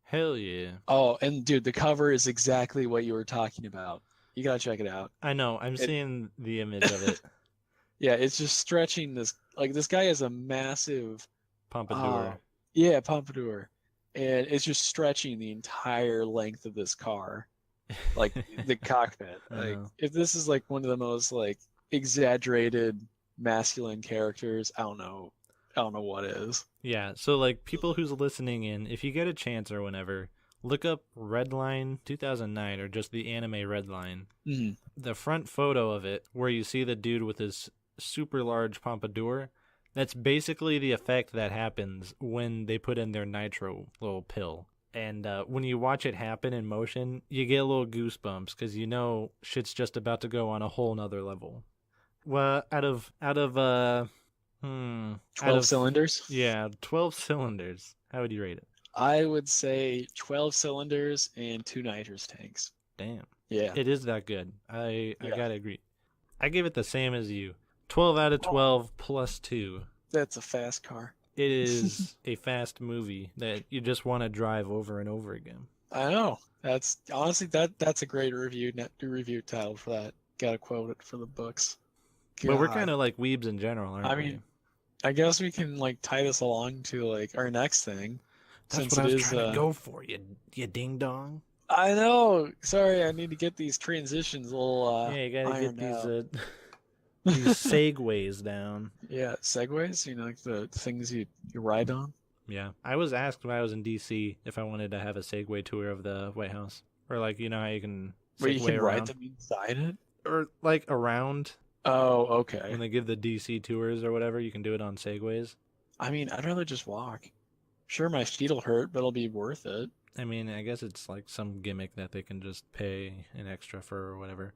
Speaker 1: Hell yeah.
Speaker 2: Oh, and dude, the cover is exactly what you were talking about. You gotta check it out.
Speaker 1: I know. I'm
Speaker 2: It,
Speaker 1: seeing the image of it.
Speaker 2: yeah, it's just stretching this. Like this guy has a massive, uh,
Speaker 1: Pompadour.
Speaker 2: yeah, pompadour, and it's just stretching the entire length of this car, like the cockpit.
Speaker 1: I
Speaker 2: Like
Speaker 1: know.
Speaker 2: if this is like one of the most like exaggerated masculine characters, I don't know what is.
Speaker 1: Yeah, so like people who's listening in, if you get a chance or whenever, look up Redline 2009 or just the anime Redline.
Speaker 2: Mhm.
Speaker 1: The front photo of it, where you see the dude with his super large pompadour, that's basically the effect that happens when they put in their nitro little pill. And when you watch it happen in motion, you get a little goosebumps because you know shit's just about to go on a whole nother level. Well, out
Speaker 2: 12
Speaker 1: of
Speaker 2: cylinders.
Speaker 1: yeah, 12 cylinders. How would you rate it?
Speaker 2: I would say 12 cylinders and 2 nitrous tanks.
Speaker 1: Damn.
Speaker 2: Yeah.
Speaker 1: It is that good. I
Speaker 2: Yeah.
Speaker 1: gotta agree. I gave it the same as you. 12 out of
Speaker 2: Oh,
Speaker 1: 12 plus 2.
Speaker 2: that's a fast car.
Speaker 1: It is a fast movie that you just want to drive over and over again.
Speaker 2: I know. That's honestly that's a great review title for that. Gotta quote it for the books.
Speaker 1: But we're
Speaker 2: God.
Speaker 1: kind of like weebs in general, aren't
Speaker 2: I
Speaker 1: we?
Speaker 2: mean, I guess we can like tie this along to like our next thing.
Speaker 1: That's
Speaker 2: Since
Speaker 1: what I
Speaker 2: it
Speaker 1: was
Speaker 2: is
Speaker 1: trying to go for, you ding dong.
Speaker 2: I know. Sorry, I need to get these transitions a little
Speaker 1: Yeah, you gotta get
Speaker 2: ironed
Speaker 1: these
Speaker 2: out.
Speaker 1: these segues down.
Speaker 2: Yeah, segways, like the things you ride on.
Speaker 1: Yeah, I was asked when I was in DC if I wanted to have a Segway tour of the White House, or like how you can
Speaker 2: Where you
Speaker 1: Segway
Speaker 2: can ride
Speaker 1: around,
Speaker 2: them inside it?
Speaker 1: or like around
Speaker 2: Oh, okay.
Speaker 1: when they give the DC tours or whatever. You can do it on Segways.
Speaker 2: I mean, I'd rather just walk. Sure, my feet'll hurt, but it'll be worth it.
Speaker 1: I mean, I guess it's like some gimmick that they can just pay an extra for or whatever.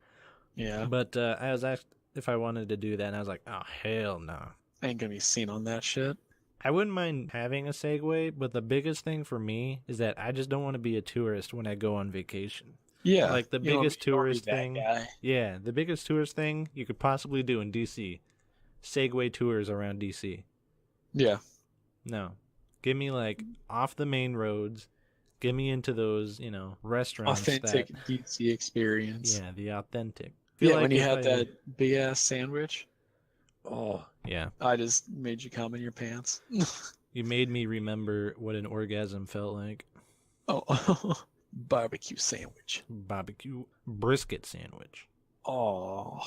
Speaker 2: Yeah,
Speaker 1: But I was asked if I wanted to do that, and I was like, oh, hell no.
Speaker 2: I ain't gonna be seen on that shit.
Speaker 1: I wouldn't mind having a Segway, but the biggest thing for me is that I just don't want to be a tourist when I go on vacation.
Speaker 2: Yeah,
Speaker 1: Like the
Speaker 2: you don't-
Speaker 1: biggest
Speaker 2: you don't wanna be
Speaker 1: tourist
Speaker 2: that
Speaker 1: thing.
Speaker 2: guy.
Speaker 1: Yeah, the biggest tourist thing you could possibly do in DC. Segway tours around DC.
Speaker 2: Yeah,
Speaker 1: No. Give me like off the main roads. Get me into those, restaurants
Speaker 2: authentic
Speaker 1: that
Speaker 2: DC experience.
Speaker 1: yeah, the authentic.
Speaker 2: Yeah,
Speaker 1: Feel
Speaker 2: when
Speaker 1: like
Speaker 2: you
Speaker 1: if
Speaker 2: had
Speaker 1: I
Speaker 2: that big ass sandwich. Oh,
Speaker 1: yeah,
Speaker 2: I just made you come in your pants.
Speaker 1: you made me remember what an orgasm felt like.
Speaker 2: Oh, barbecue sandwich.
Speaker 1: Barbecue brisket sandwich
Speaker 2: Oh,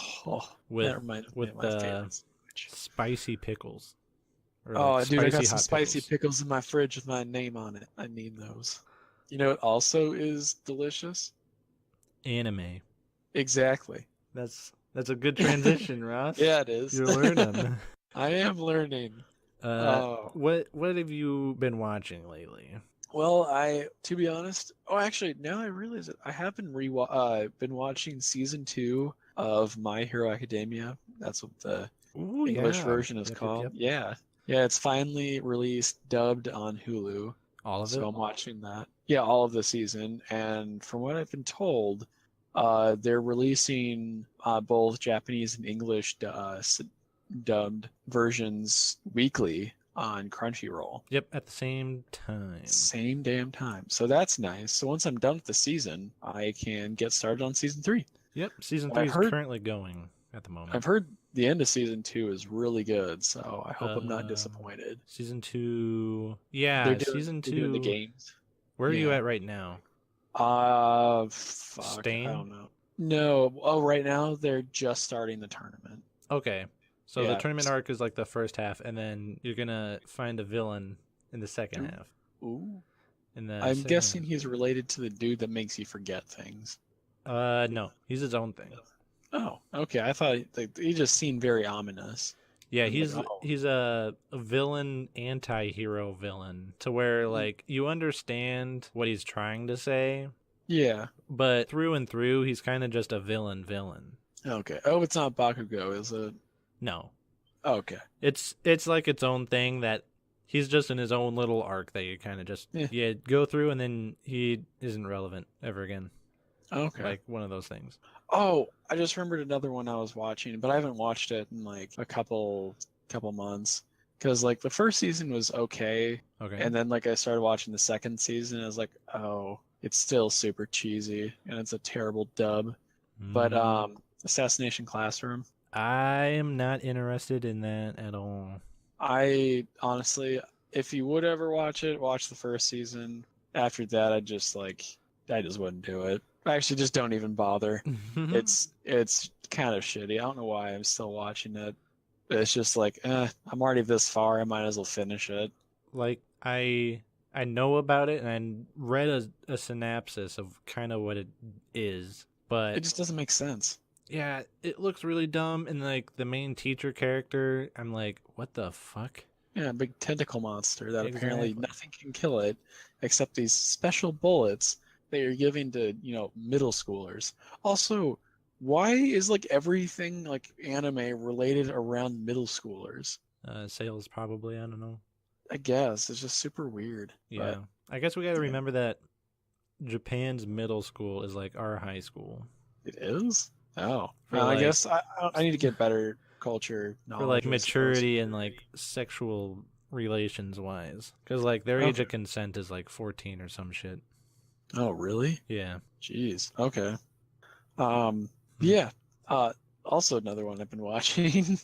Speaker 1: with
Speaker 2: that reminds me
Speaker 1: with
Speaker 2: of my
Speaker 1: the
Speaker 2: favorite sandwich.
Speaker 1: spicy pickles. Or
Speaker 2: Oh,
Speaker 1: like
Speaker 2: dude, I got
Speaker 1: spicy
Speaker 2: some
Speaker 1: hot
Speaker 2: spicy
Speaker 1: pickles.
Speaker 2: pickles in my fridge with my name on it. I need those. You know what also is delicious?
Speaker 1: Anime.
Speaker 2: Exactly.
Speaker 1: That's a good transition, Ross.
Speaker 2: Yeah, it is.
Speaker 1: You're learning.
Speaker 2: I am learning. Oh.
Speaker 1: What have you been watching lately?
Speaker 2: Well, to be honest, actually, now I realize it. I have been watching season 2 of My Hero Academia. That's what the
Speaker 1: Ooh,
Speaker 2: English
Speaker 1: yeah.
Speaker 2: version is called. Yeah. Yeah, it's finally released, dubbed on Hulu.
Speaker 1: All of
Speaker 2: So
Speaker 1: it?
Speaker 2: I'm watching that. Yeah, all of the season. And from what I've been told, they're releasing both Japanese and English dubbed versions weekly on Crunchyroll.
Speaker 1: Yep, at the same time.
Speaker 2: Same damn time. So that's nice. So once I'm done with the season, I can get started on season 3.
Speaker 1: Yep, season
Speaker 2: I've
Speaker 1: 3 is
Speaker 2: heard-
Speaker 1: currently going at the moment.
Speaker 2: I've heard the end of season 2 is really good, so I hope I'm not
Speaker 1: Um,
Speaker 2: disappointed.
Speaker 1: Season 2, yeah,
Speaker 2: They're doing,
Speaker 1: season
Speaker 2: they're doing the
Speaker 1: 2.
Speaker 2: games.
Speaker 1: Where are you
Speaker 2: Yeah.
Speaker 1: at right now?
Speaker 2: Fuck.
Speaker 1: Stain?
Speaker 2: I don't know. No. Oh, right now they're just starting the tournament.
Speaker 1: Okay. So the
Speaker 2: Yeah.
Speaker 1: tournament arc is like the first half, and then you're gonna find a villain in the second half.
Speaker 2: Ooh.
Speaker 1: In the
Speaker 2: I'm
Speaker 1: second
Speaker 2: guessing he's related to the dude that makes you forget things.
Speaker 1: no, he's his own thing.
Speaker 2: Oh, okay. I thought he just seemed very ominous.
Speaker 1: Yeah,
Speaker 2: I'm
Speaker 1: he's
Speaker 2: like, oh.
Speaker 1: he's a villain, anti-hero villain, to where like you understand what he's trying to say,
Speaker 2: Yeah.
Speaker 1: but through and through, he's kind of just a villain.
Speaker 2: Okay. Oh, it's not Bakugo, is it?
Speaker 1: No,
Speaker 2: Okay.
Speaker 1: it's like its own thing that he's just in his own little arc that you kind of just
Speaker 2: Yeah.
Speaker 1: go through, and then he isn't relevant ever again.
Speaker 2: Okay.
Speaker 1: Like one of those things.
Speaker 2: Oh, I just remembered another one I was watching, but I haven't watched it in like a couple months. Because like the first season was okay,
Speaker 1: Okay.
Speaker 2: and then like I started watching the second season, and I was like, oh, it's still super cheesy, and it's a terrible dub. But Assassination Classroom,
Speaker 1: I am not interested in that at all.
Speaker 2: I honestly, if you would ever watch it, watch the first season. After that, I just wouldn't do it. I actually just don't even bother. It's kind of shitty. I don't know why I'm still watching it. It's just like, I'm already this far. I might as well finish it.
Speaker 1: Like I know about it, and I read a synopsis of kind of what it is, but
Speaker 2: It just doesn't make sense.
Speaker 1: yeah, it looks really dumb. And like the main teacher character, I'm like, what the fuck?
Speaker 2: Yeah, a big tentacle monster that apparently
Speaker 1: Exactly.
Speaker 2: nothing can kill it except these special bullets that you're giving to, middle schoolers. Also, why is like everything like anime related around middle schoolers?
Speaker 1: Sales probably. I don't know.
Speaker 2: I guess it's just super weird.
Speaker 1: Yeah.
Speaker 2: But
Speaker 1: I guess we got to remember that Japan's middle school is like our high school.
Speaker 2: It is? Oh.
Speaker 1: For
Speaker 2: I
Speaker 1: like
Speaker 2: guess I need to get better culture
Speaker 1: for like
Speaker 2: knowledge, I suppose.
Speaker 1: maturity and like sexual relations wise, because like their age
Speaker 2: Okay.
Speaker 1: of consent is like 14 or some shit.
Speaker 2: Oh, really?
Speaker 1: Yeah.
Speaker 2: Jeez. Okay. Um,
Speaker 1: Hmm.
Speaker 2: yeah. Also another one I've been watching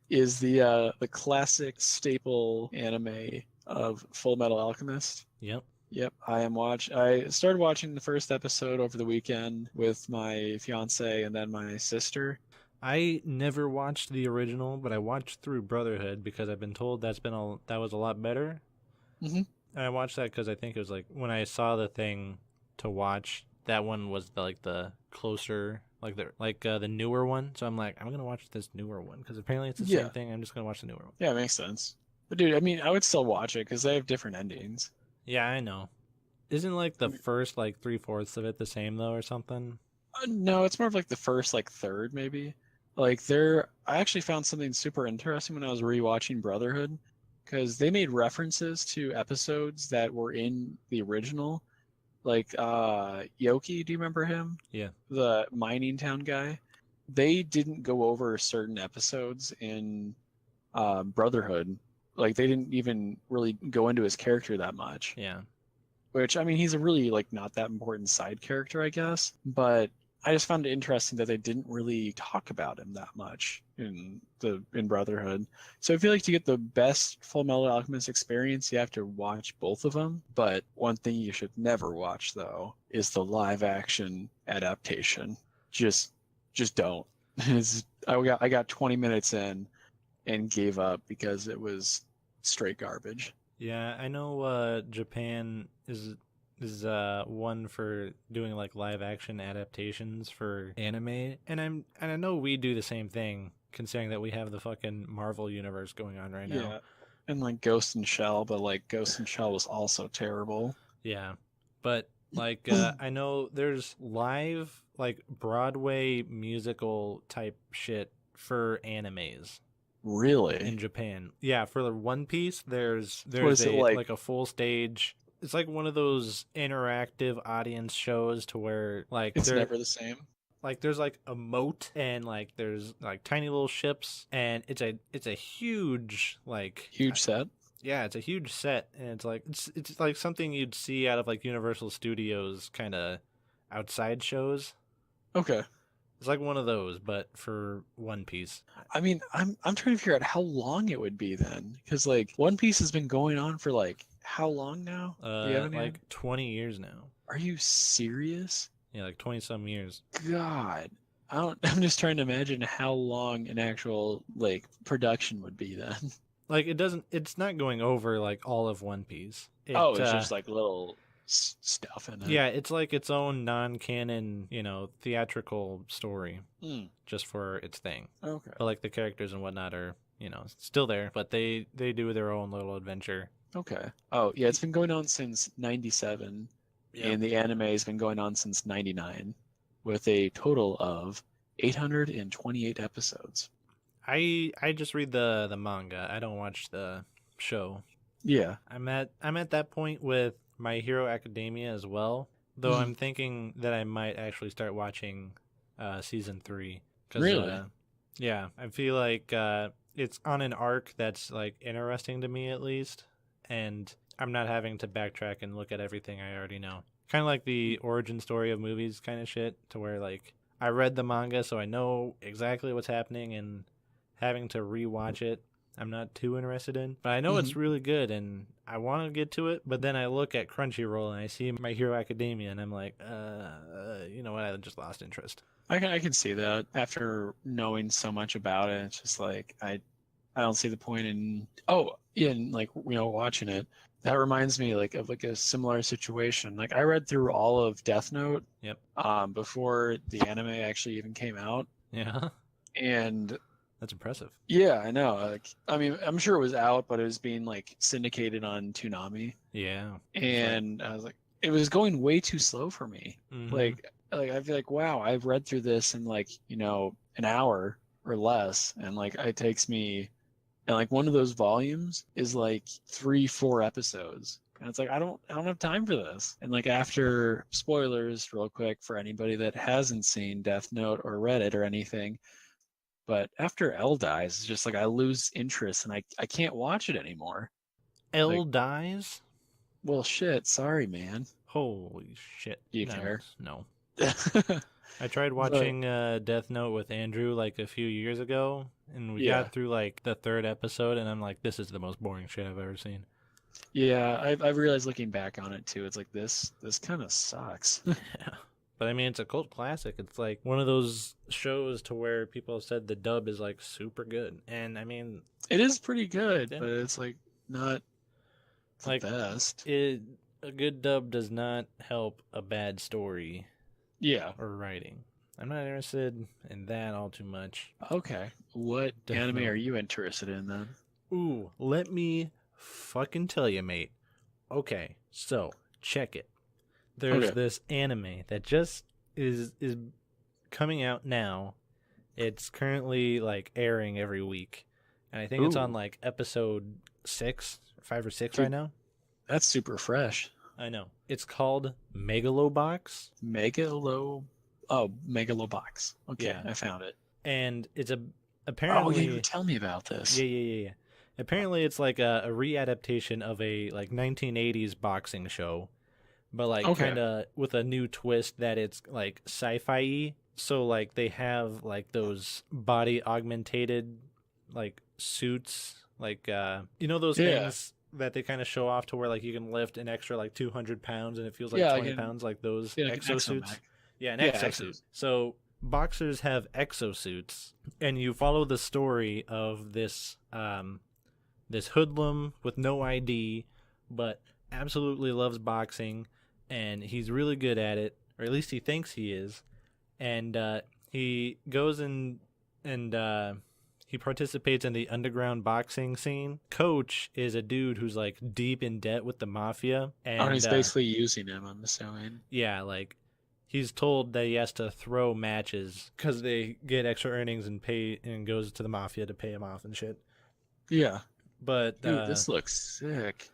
Speaker 2: is the classic staple anime of Full Metal Alchemist.
Speaker 1: Yep.
Speaker 2: Yep, I started watching the first episode over the weekend with my fiance and then my sister.
Speaker 1: I never watched the original, but I watched through Brotherhood because I've been told that was a lot better.
Speaker 2: Hmm.
Speaker 1: And I watched that because I think it was like when I saw the thing to watch, that one was the closer, the newer one. So I'm like, I'm gonna watch this newer one because apparently it's the same
Speaker 2: Yeah,
Speaker 1: thing. I'm just gonna watch the newer one.
Speaker 2: yeah, it makes sense. But dude, I mean, I would still watch it because they have different endings.
Speaker 1: Yeah, I know. Isn't like the first like 3/4 of it the same though or something?
Speaker 2: No, it's more of like the first like third maybe. I actually found something super interesting when I was rewatching Brotherhood because they made references to episodes that were in the original. Like Yoki, do you remember him?
Speaker 1: Yeah.
Speaker 2: The mining town guy. They didn't go over certain episodes in Brotherhood. Like they didn't even really go into his character that much.
Speaker 1: Yeah.
Speaker 2: Which I mean, he's a really like not that important side character, I guess. But I just found it interesting that they didn't really talk about him that much in Brotherhood. So I feel like to get the best Full Metal Alchemist experience, you have to watch both of them. But one thing you should never watch though is the live action adaptation. Just don't. I got 20 minutes in and gave up because it was straight garbage.
Speaker 1: Yeah, I know Japan is one for doing like live action adaptations for anime, and I know we do the same thing considering that we have the fucking Marvel universe going on right now.
Speaker 2: Yeah. And like Ghost in Shell, but like Ghost in Shell was also terrible.
Speaker 1: Yeah. But like I know there's live like Broadway musical type shit for animes
Speaker 2: Really?
Speaker 1: in Japan. Yeah, for the One Piece,
Speaker 2: What
Speaker 1: there's
Speaker 2: is it
Speaker 1: a
Speaker 2: like?
Speaker 1: like a full stage. It's like one of those interactive audience shows to where
Speaker 2: It's never the same.
Speaker 1: there's like a moat and like there's like tiny little ships and it's a huge like
Speaker 2: Huge set.
Speaker 1: yeah, it's a huge set and it's like something you'd see out of like Universal Studios kind of outside shows.
Speaker 2: Okay.
Speaker 1: It's like one of those but for One Piece.
Speaker 2: I mean, I'm trying to figure out how long it would be then, because like One Piece has been going on for like how long now? Do you have any?
Speaker 1: Like 20 years now.
Speaker 2: Are you serious?
Speaker 1: Yeah, like 20 some years.
Speaker 2: God, I don't. I'm just trying to imagine how long an actual like production would be then.
Speaker 1: Like it's not going over like all of One Piece.
Speaker 2: Oh, it's just like little stuff in it.
Speaker 1: Yeah, it's like its own non-canon, theatrical story
Speaker 2: Hmm.
Speaker 1: just for its thing.
Speaker 2: Okay.
Speaker 1: But like the characters and whatnot are, still there, but they do their own little adventure.
Speaker 2: Okay. Oh, yeah, it's been going on since 97, and the anime has been going on since 99, with a total of 828 episodes.
Speaker 1: I just read the manga. I don't watch the show.
Speaker 2: Yeah.
Speaker 1: I'm at that point with My Hero Academia as well. Though I'm thinking that I might actually start watching season 3.
Speaker 2: Really?
Speaker 1: Yeah, I feel like it's on an arc that's like interesting to me at least, and I'm not having to backtrack and look at everything I already know. Kind of like the origin story of movies kind of shit, to where like I read the manga so I know exactly what's happening, and having to rewatch it I'm not too interested in. But I know it's really good and I want to get to it, but then I look at Crunchyroll and I see My Hero Academia and I'm like, you know what, I just lost interest.
Speaker 2: I can see that after knowing so much about it. It's just like I don't see the point in like watching it. That reminds me like of like a similar situation. Like I read through all of Death Note.
Speaker 1: Yep.
Speaker 2: Before the anime actually even came out.
Speaker 1: Yeah.
Speaker 2: And
Speaker 1: that's impressive.
Speaker 2: Yeah, I know. Like, I mean, I'm sure it was out, but it was being like syndicated on Toonami.
Speaker 1: Yeah.
Speaker 2: And I was like, it was going way too slow for me.
Speaker 1: Mm-hmm.
Speaker 2: Like I feel like, wow, I've read through this in like, an hour or less. And like, it takes me, and like one of those volumes is like 3-4 episodes. And it's like I don't have time for this. And like after spoilers, real quick for anybody that hasn't seen Death Note or read it or anything, but after L dies, it's just like I lose interest and I can't watch it anymore.
Speaker 1: L
Speaker 2: Like,
Speaker 1: dies?
Speaker 2: well, shit. Sorry, man.
Speaker 1: Holy shit.
Speaker 2: Do you
Speaker 1: No,
Speaker 2: care?
Speaker 1: no. I tried
Speaker 2: But
Speaker 1: watching Death Note with Andrew like a few years ago, and we
Speaker 2: yeah,
Speaker 1: got through like the third episode, and I'm like, this is the most boring shit I've ever seen.
Speaker 2: yeah. I've realized looking back on it too. It's like this kind of sucks.
Speaker 1: Yeah. But I mean, it's a cult classic. It's like one of those shows to where people have said the dub is like super good. And I mean,
Speaker 2: It is pretty good,
Speaker 1: yeah,
Speaker 2: but it's like not the
Speaker 1: like
Speaker 2: best.
Speaker 1: a good dub does not help a bad story
Speaker 2: Yeah.
Speaker 1: or writing. I'm not interested in that all too much.
Speaker 2: Okay. What anime
Speaker 1: Definitely.
Speaker 2: are you interested in then?
Speaker 1: Ooh, let me fucking tell you, mate. Okay, so check it. There's
Speaker 2: Okay.
Speaker 1: this anime that just is coming out now. It's currently like airing every week, and I think it's on
Speaker 2: Ooh,
Speaker 1: like episode 6, 5 or 6 right
Speaker 2: dude,
Speaker 1: now.
Speaker 2: that's super fresh.
Speaker 1: I know. It's called Megalobox.
Speaker 2: Megalobox. Okay,
Speaker 1: Yeah,
Speaker 2: I found it.
Speaker 1: and it's
Speaker 2: Oh, yeah, you were
Speaker 1: apparently
Speaker 2: telling me about this.
Speaker 1: yeah. Apparently, it's like a readaptation of a like 1980s boxing show, but like
Speaker 2: Okay.
Speaker 1: kind of with a new twist that it's like sci-fi. So like they have like those body augmentated like suits, like those
Speaker 2: Yeah.
Speaker 1: things that they kind of show off to where like you can lift an extra like 200 pounds and it feels like
Speaker 2: Yeah,
Speaker 1: 20 pounds, like those
Speaker 2: like an
Speaker 1: exosuits.
Speaker 2: exomech.
Speaker 1: Yeah, an
Speaker 2: Yeah,
Speaker 1: exosuit.
Speaker 2: exos.
Speaker 1: So boxers have exosuits, and you follow the story of this hoodlum with no ID, but absolutely loves boxing, and he's really good at it, or at least he thinks he is. And he goes and he participates in the underground boxing scene. Coach is a dude who's like deep in debt with the mafia,
Speaker 2: Oh, and
Speaker 1: and
Speaker 2: he's basically using him, I'm assuming.
Speaker 1: yeah, like he's told that he has to throw matches because they get extra earnings and pay and goes to the mafia to pay him off and shit.
Speaker 2: Yeah.
Speaker 1: But
Speaker 2: Dude, this looks sick.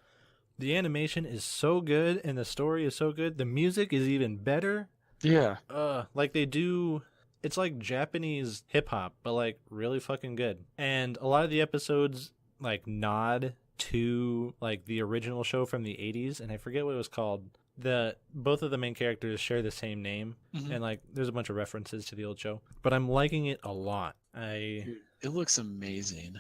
Speaker 1: the animation is so good and the story is so good. The music is even better.
Speaker 2: Yeah.
Speaker 1: Like they do, it's like Japanese hip hop, but like really fucking good. And a lot of the episodes like nod to like the original show from the 80s, and I forget what it was called. The both of the main characters share the same name,
Speaker 2: Mhm.
Speaker 1: and like there's a bunch of references to the old show. But I'm liking it a lot.
Speaker 2: Dude, it looks amazing.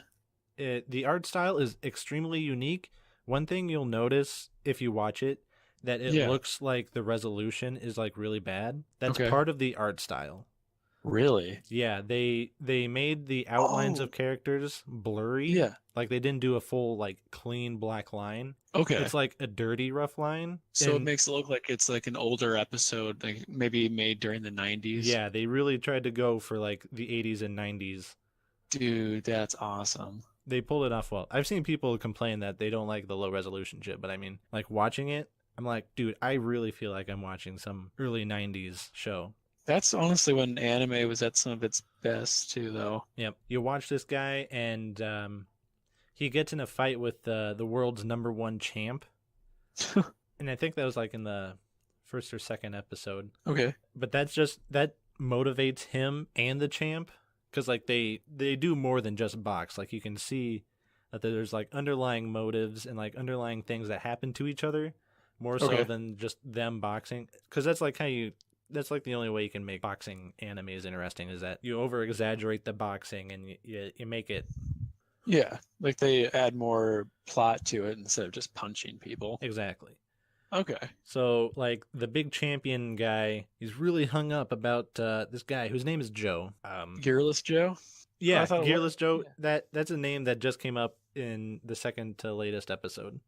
Speaker 1: The art style is extremely unique. One thing you'll notice if you watch it, that it
Speaker 2: Yeah.
Speaker 1: looks like the resolution is like really bad. That's
Speaker 2: Okay.
Speaker 1: part of the art style.
Speaker 2: Really?
Speaker 1: Yeah, they made the outlines
Speaker 2: Oh,
Speaker 1: of characters blurry.
Speaker 2: yeah.
Speaker 1: Like they didn't do a full like clean black line.
Speaker 2: Okay.
Speaker 1: It's like a dirty rough line.
Speaker 2: So it
Speaker 1: And
Speaker 2: makes it look like it's like an older episode, like maybe made during the 90s.
Speaker 1: yeah, they really tried to go for like the 80s and 90s.
Speaker 2: Dude, that's awesome.
Speaker 1: They pulled it off well. I've seen people complain that they don't like the low resolution shit, but I mean, like watching it, I'm like, dude, I really feel like I'm watching some early 90s show.
Speaker 2: That's honestly when anime was at some of its best too, though.
Speaker 1: Yep. You watch this guy, and he gets in a fight with the world's #1 champ. And I think that was like in the first or second episode.
Speaker 2: Okay.
Speaker 1: But that motivates him and the champ, because like they do more than just box. Like you can see that there's like underlying motives and like underlying things that happen to each other more so
Speaker 2: Okay.
Speaker 1: than just them boxing. Because that's like that's like the only way you can make boxing animes interesting, is that you over exaggerate the boxing and you make it
Speaker 2: Yeah, like they add more plot to it instead of just punching people.
Speaker 1: exactly.
Speaker 2: Okay.
Speaker 1: So like the big champion guy, he's really hung up about this guy whose name is Joe.
Speaker 2: Gearless Joe?
Speaker 1: Yeah,
Speaker 2: I thought it
Speaker 1: Gearless
Speaker 2: was.
Speaker 1: Joe.
Speaker 2: Yeah.
Speaker 1: That's a name that just came up in the second to latest episode.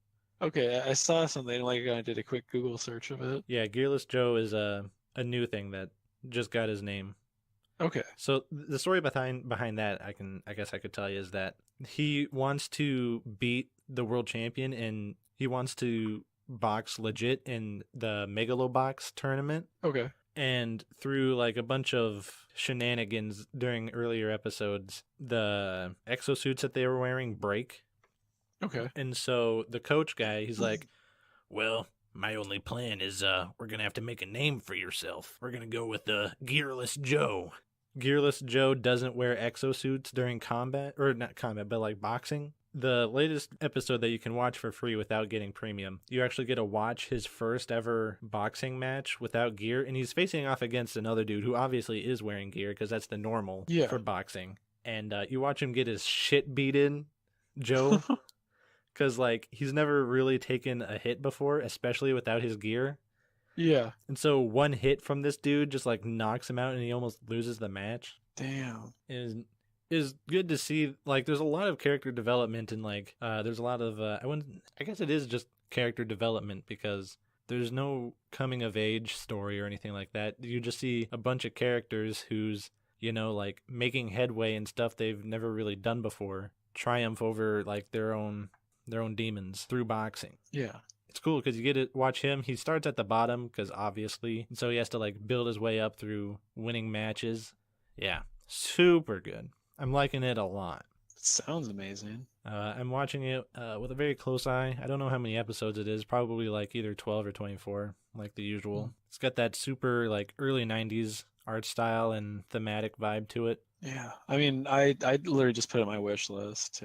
Speaker 2: Okay, I saw something like I did a quick Google search of it.
Speaker 1: Yeah, Gearless Joe is a new thing that just got his name.
Speaker 2: Okay.
Speaker 1: So the story behind that, I guess I could tell you, is that he wants to beat the world champion and he wants to box legit in the Megalobox tournament.
Speaker 2: Okay.
Speaker 1: And through like a bunch of shenanigans during earlier episodes, the exosuits that they were wearing break.
Speaker 2: Okay.
Speaker 1: And so the coach guy, he's like, Well, my only plan is we're gonna have to make a name for yourself. We're gonna go with Gearless Joe. Gearless Joe doesn't wear exosuits during combat, or not combat, but like boxing. The latest episode that you can watch for free without getting premium, you actually get to watch his first ever boxing match without gear, and he's facing off against another dude who obviously is wearing gear because that's the normal for boxing. And you watch him get his shit beaten, Joe, because like he's never really taken a hit before, especially without his gear.
Speaker 2: Yeah.
Speaker 1: And so one hit from this dude just like knocks him out and he almost loses the match.
Speaker 2: Damn.
Speaker 1: Is good to see. Like there's a lot of character development and like there's a lot of I guess it is just character development because there's no coming of age story or anything like that. You just see a bunch of characters who's, you know, like making headway and stuff they've never really done before, triumph over like their own demons through boxing.
Speaker 2: Yeah.
Speaker 1: It's cool because you get to watch him. He starts at the bottom because obviously, and so he has to like build his way up through winning matches. Yeah, super good. I'm liking it a lot.
Speaker 2: Sounds amazing.
Speaker 1: I'm watching it with a very close eye. I don't know how many episodes it is. Probably like either 12 or 24, like the usual. It's got that super like early 90s art style and thematic vibe to it.
Speaker 2: Yeah. I mean, I literally just put it on my wish list.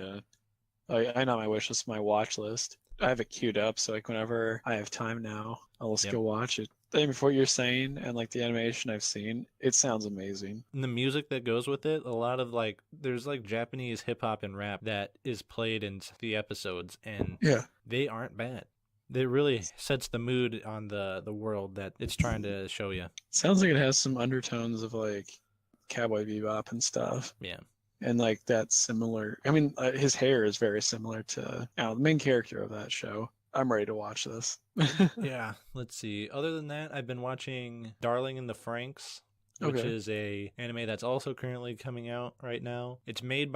Speaker 2: I not my wish list, my watch list. I have it queued up, so like whenever I have time now, I'll just go watch it. And before you're saying and like the animation I've seen, it sounds amazing.
Speaker 1: And the music that goes with it, a lot of like there's like Japanese hip hop and rap that is played in the episodes, and they aren't bad. It really sets the mood on the world that it's trying to show you.
Speaker 2: Sounds like it has some undertones of like Cowboy Bebop and stuff.
Speaker 1: Yeah.
Speaker 2: And like that similar, I mean, his hair is very similar to the main character of that show. I'm ready to watch this.
Speaker 1: Yeah, let's see. Other than that, I've been watching Darling in the Franxx, which is a anime that's also currently coming out right now. It's made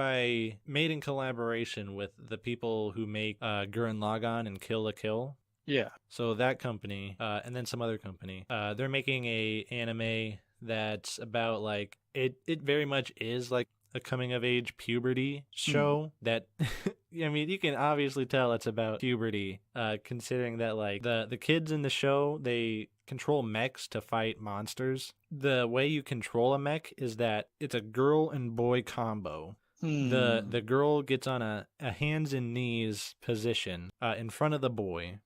Speaker 1: in collaboration with the people who make Gurren Lagann and Kill la Kill.
Speaker 2: Yeah.
Speaker 1: So that company, and then some other company, they're making a anime that's about like it very much is like a coming of age puberty show that I mean you can obviously tell it's about puberty, considering that like the kids in the show, they control mechs to fight monsters. The way you control a mech is that it's a girl and boy combo. The girl gets on a hands and knees position in front of the boy.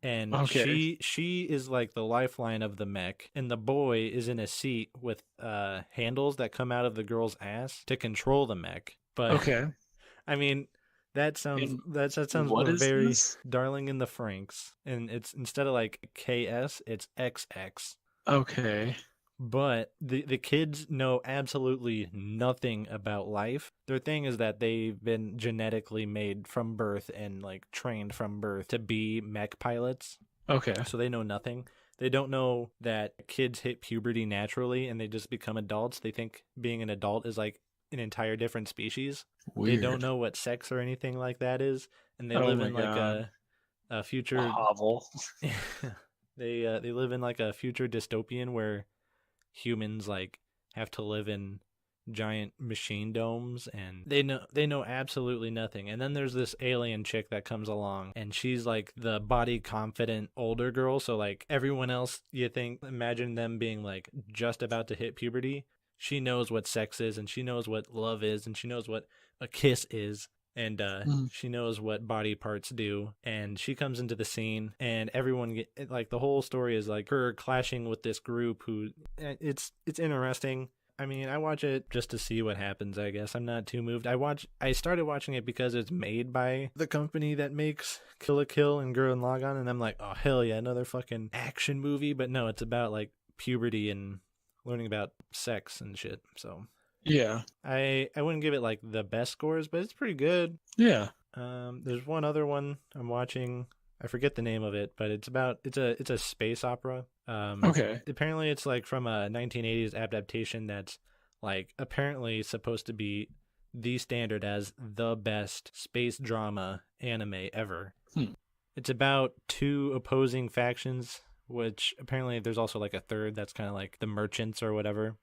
Speaker 1: And she is like the lifeline of the mech, and the boy is in a seat with handles that come out of the girl's ass to control the mech. But I mean, that sounds very
Speaker 2: this?
Speaker 1: Darling in the Franxx, and it's instead of like KS, it's XX.
Speaker 2: Okay.
Speaker 1: But the kids know absolutely nothing about life. Their thing is that they've been genetically made from birth and like trained from birth to be mech pilots.
Speaker 2: Okay.
Speaker 1: So they know nothing. They don't know that kids hit puberty naturally and they just become adults. They think being an adult is like an entire different species.
Speaker 2: Weird.
Speaker 1: They don't know what sex or anything like that is, and they live in like a future
Speaker 2: hovel.
Speaker 1: They live in like a future dystopian where humans like have to live in giant machine domes, and they know absolutely nothing. And then there's this alien chick that comes along, and she's like the body confident older girl, so like everyone else, imagine them being like just about to hit puberty. She knows what sex is, and she knows what love is, and she knows what a kiss is, and she knows what body parts do. And she comes into the scene, and everyone like the whole story is like her clashing with this group who it's interesting. I mean, I watch it just to see what happens, I guess. I'm not too moved. I started watching it because it's made by the company that makes Kill la Kill and Gurren Lagann, and I'm like, oh hell yeah, another fucking action movie. But no, it's about like puberty and learning about sex and shit. So
Speaker 2: yeah,
Speaker 1: I wouldn't give it like the best scores, but it's pretty good.
Speaker 2: Yeah.
Speaker 1: There's one other one I'm watching. I forget the name of it, but it's a space opera. Apparently it's like from a 1980s adaptation that's like apparently supposed to be the standard as the best space drama anime ever. It's about two opposing factions, which apparently there's also like a third that's kind of like the merchants or whatever.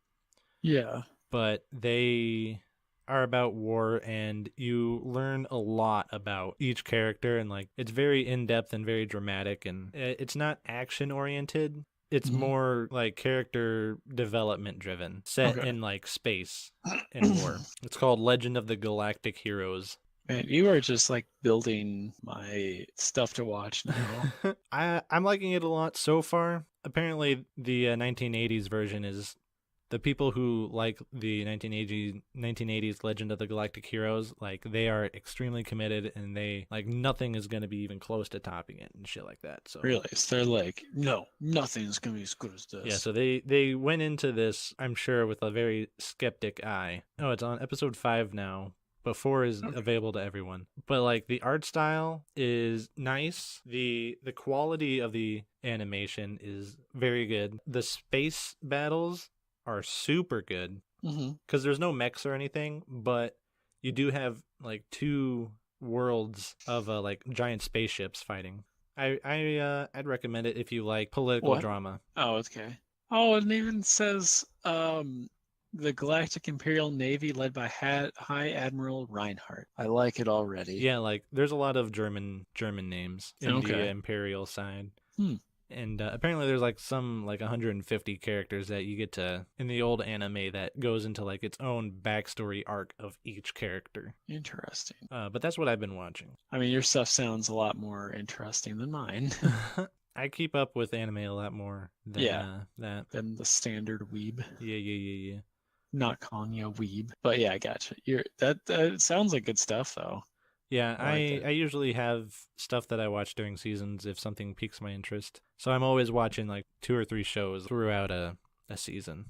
Speaker 2: Yeah.
Speaker 1: But they are about war, and you learn a lot about each character, and like it's very in-depth and very dramatic, and it's not action oriented. It's
Speaker 2: Mhm.
Speaker 1: more like character development driven, set
Speaker 2: Okay.
Speaker 1: in like space and war. It's called Legend of the Galactic Heroes.
Speaker 2: Man, you are just like building my stuff to watch now.
Speaker 1: I'm liking it a lot so far. Apparently, the 1980s version is the people who like the 1980s Legend of the Galactic Heroes, like they are extremely committed, and they like nothing is going to be even close to topping it and shit like that. So
Speaker 2: Really? So they're like, no, nothing's gonna be as good as
Speaker 1: yeah,
Speaker 2: this.
Speaker 1: so they went into this, I'm sure, with a very skeptic eye. Oh, it's on episode 5 now. But 4 is
Speaker 2: Okay.
Speaker 1: available to everyone. But like the art style is nice. The quality of the animation is very good. The space battles are super good
Speaker 2: Mm-hmm.
Speaker 1: because there's no mechs or anything, but you do have like two worlds of like giant spaceships fighting. I'd recommend it if you like political
Speaker 2: What?
Speaker 1: drama.
Speaker 2: Oh, okay. Oh, it even says the Galactic Imperial Navy led by High Admiral Reinhardt. I like it already.
Speaker 1: Yeah, like there's a lot of German names in the
Speaker 2: Okay.
Speaker 1: imperial side.
Speaker 2: Hmm.
Speaker 1: And apparently there's like some like 150 characters that you get to in the old anime that goes into like its own backstory arc of each character.
Speaker 2: Interesting.
Speaker 1: But that's what I've been watching.
Speaker 2: I mean, your stuff sounds a lot more interesting than mine.
Speaker 1: I keep up with anime a lot more than
Speaker 2: Yeah.
Speaker 1: that.
Speaker 2: Than the standard weeb.
Speaker 1: Yeah.
Speaker 2: Not calling you a weeb, but yeah, I gotcha. That sounds like good stuff though.
Speaker 1: Yeah,
Speaker 2: I like that.
Speaker 1: I usually have stuff that I watch during seasons if something piques my interest. So I'm always watching like 2 or 3 shows throughout a season.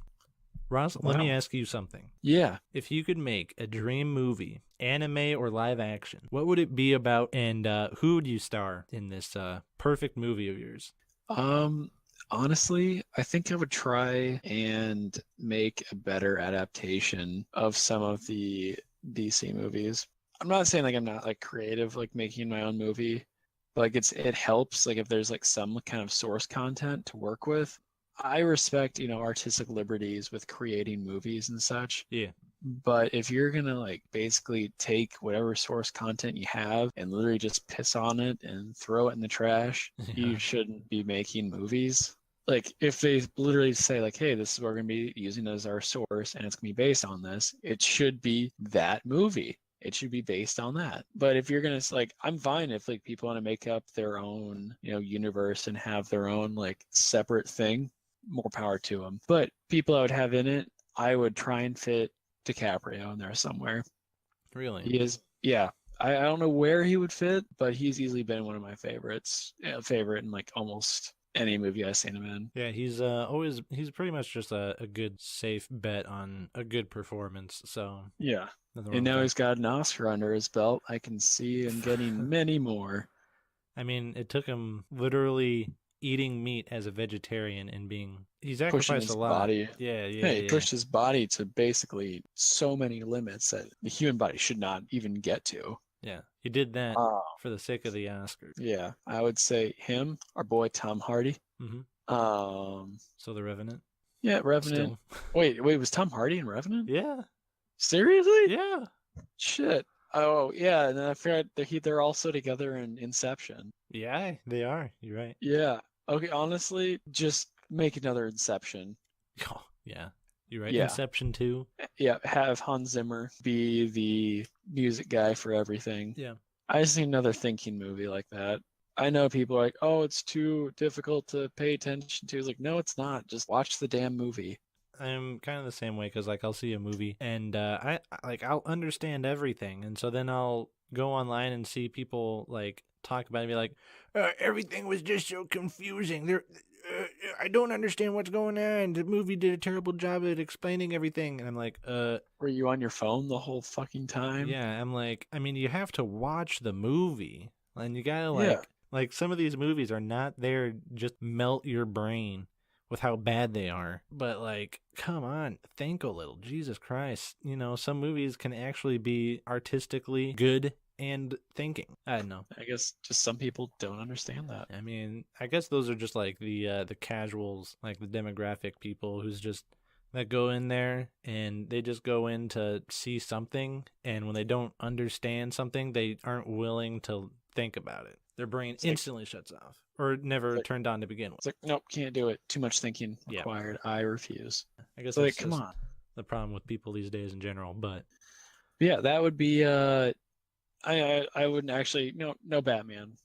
Speaker 1: Ross, let me
Speaker 2: Wow.
Speaker 1: ask you something.
Speaker 2: Yeah.
Speaker 1: If you could make a dream movie, anime or live action, what would it be about, and who would you star in this perfect movie of yours?
Speaker 2: Um, Honestly, I think I would try and make a better adaptation of some of the DC movies. I'm not saying like I'm not like creative, like making my own movie, but like it helps like if there's like some kind of source content to work with. I respect, artistic liberties with creating movies and such.
Speaker 1: Yeah.
Speaker 2: But if you're gonna like basically take whatever source content you have and literally just piss on it and throw it in the trash,
Speaker 1: Yeah.
Speaker 2: you shouldn't be making movies. Like if they literally say like, hey, this is what we're gonna be using as our source and it's gonna be based on this, it should be that movie. It should be based on that. But if you're gonna like, I'm fine if like people want to make up their own, universe and have their own like separate thing. More power to them. But people I would have in it, I would try and fit DiCaprio in there somewhere.
Speaker 1: Really?
Speaker 2: He is, yeah. I don't know where he would fit, but he's easily been one of my favorites. Favorite in like almost any movie I've seen him in.
Speaker 1: Yeah, he's pretty much just a good safe bet on a good performance. So
Speaker 2: Yeah.
Speaker 1: nothing
Speaker 2: And
Speaker 1: wrong with
Speaker 2: now
Speaker 1: that.
Speaker 2: he's got an Oscar under his belt. I can see him getting many more.
Speaker 1: I mean, it took him literally eating meat as a vegetarian and being he
Speaker 2: Pushing
Speaker 1: sacrificed a
Speaker 2: his
Speaker 1: lot.
Speaker 2: body. Yeah, he
Speaker 1: Yeah.
Speaker 2: pushed his body to basically so many limits that the human body should not even get to.
Speaker 1: Yeah. He did that
Speaker 2: Uh,
Speaker 1: for the sake of the Oscar.
Speaker 2: yeah, I would say him, our boy Tom Hardy.
Speaker 1: Hmm.
Speaker 2: Um,
Speaker 1: So The Revenant
Speaker 2: yeah, Revenant.
Speaker 1: still.
Speaker 2: Wait, was Tom Hardy in Revenant?
Speaker 1: Yeah.
Speaker 2: Seriously?
Speaker 1: Yeah.
Speaker 2: Shit. Oh, yeah, and then I forgot they're also together in Inception.
Speaker 1: Yeah, they are. You're right.
Speaker 2: Yeah. Okay, honestly, just make another Inception.
Speaker 1: Oh, yeah. You're right.
Speaker 2: Yeah.
Speaker 1: Inception 2.
Speaker 2: Yeah, have Hans Zimmer be the music guy for everything.
Speaker 1: Yeah.
Speaker 2: I just need another thinking movie like that. I know people are like, oh, it's too difficult to pay attention to. It's like, no, it's not. Just watch the damn movie.
Speaker 1: I'm kind of the same way because like I'll see a movie and I'll understand everything, and so then I'll go online and see people like talk about it and be like, everything was just so confusing. I don't understand what's going on. The movie did a terrible job at explaining everything, and I'm like,
Speaker 2: Were you on your phone the whole fucking time?
Speaker 1: yeah. I'm like, I mean, you have to watch the movie, and you gotta
Speaker 2: Yeah.
Speaker 1: like some of these movies are not there just melt your brain with how bad they are. But like, come on, think a little. Jesus Christ. Some movies can actually be artistically good and thinking. I don't know.
Speaker 2: I guess just some people don't understand that.
Speaker 1: I mean, I guess those are just like the casuals, like the demographic people who's just that go in there and they just go in to see something, and when they don't understand something, they aren't willing to think about it. Their brain instantly shuts off or never turned on to begin with.
Speaker 2: It's like, nope, can't do it. Too much thinking
Speaker 1: Yeah.
Speaker 2: required. I refuse.
Speaker 1: I guess
Speaker 2: So
Speaker 1: that's
Speaker 2: like, come
Speaker 1: just
Speaker 2: on.
Speaker 1: the problem with people these days in general, but
Speaker 2: Yeah, that would be I wouldn't actually no Batman.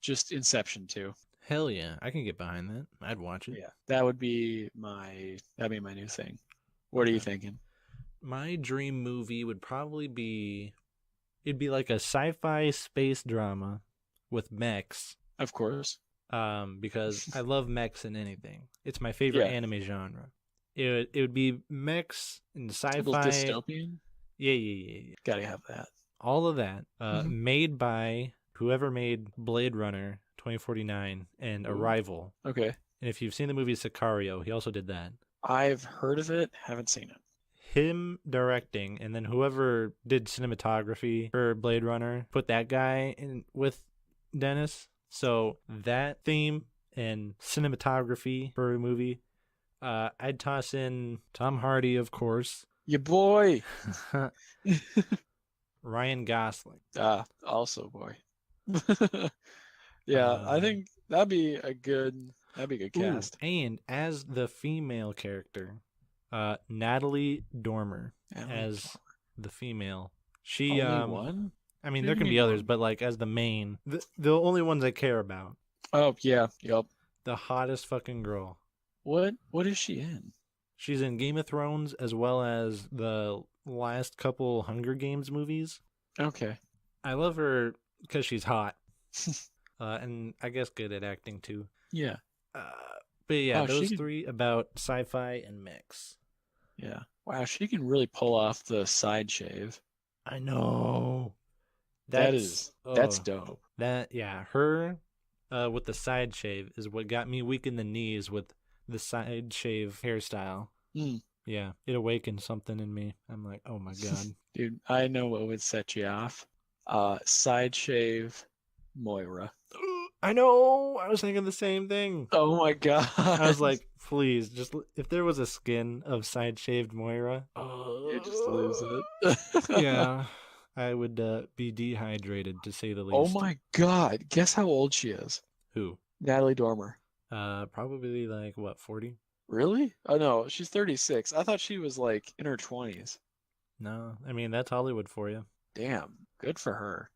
Speaker 2: Just Inception too.
Speaker 1: hell yeah, I can get behind that. I'd watch it.
Speaker 2: Yeah. That'd be my new thing. What are you thinking?
Speaker 1: My dream movie would probably be, it'd be like a sci-fi space drama with mechs.
Speaker 2: Of course.
Speaker 1: Because I love mechs in anything. It's my favorite
Speaker 2: Yeah.
Speaker 1: anime genre. It would be mechs and
Speaker 2: A little
Speaker 1: sci-fi.
Speaker 2: dystopian.
Speaker 1: Yeah.
Speaker 2: Gotta have that.
Speaker 1: All of that. Made by whoever made Blade Runner 2049 and
Speaker 2: Ooh.
Speaker 1: Arrival.
Speaker 2: Okay.
Speaker 1: And if you've seen the movie Sicario, he also did that.
Speaker 2: I've heard of it, haven't seen it.
Speaker 1: Him directing, and then whoever did cinematography for Blade Runner put that guy in with Dennis. So that theme and cinematography for a movie, I'd toss in Tom Hardy, of course.
Speaker 2: Your boy.
Speaker 1: Ryan Gosling.
Speaker 2: Also boy. Yeah, I think that'd be a good cast.
Speaker 1: Ooh, and as the female character, Natalie Dormer as the female. She
Speaker 2: Only one?
Speaker 1: I mean, there can be others, but like as the main, the only ones I care about.
Speaker 2: Oh yeah, yep.
Speaker 1: The hottest fucking girl.
Speaker 2: What is she in?
Speaker 1: She's in Game of Thrones as well as the last couple Hunger Games movies.
Speaker 2: Okay.
Speaker 1: I love her because she's hot, and I guess good at acting too.
Speaker 2: Yeah.
Speaker 1: But yeah, those three about sci-fi and mix.
Speaker 2: Yeah. Wow, she can really pull off the side shave.
Speaker 1: I know.
Speaker 2: That's dope.
Speaker 1: Her with the side shave is what got me weak in the knees with the side shave hairstyle. Yeah, it awakened something in me. I'm like, oh my god.
Speaker 2: Dude, I know what would set you off. Side shave Moira.
Speaker 1: I know. I was thinking the same thing.
Speaker 2: Oh my god.
Speaker 1: I was like, please, just if there was a skin of side shaved Moira,
Speaker 2: you just lose it.
Speaker 1: Yeah, I would be dehydrated to say the least.
Speaker 2: Oh my god! Guess how old she is?
Speaker 1: Who?
Speaker 2: Natalie Dormer.
Speaker 1: Probably like what, 40?
Speaker 2: Really? Oh no, she's 36. I thought she was like in her 20s.
Speaker 1: No, I mean that's Hollywood for you.
Speaker 2: Damn, good for her.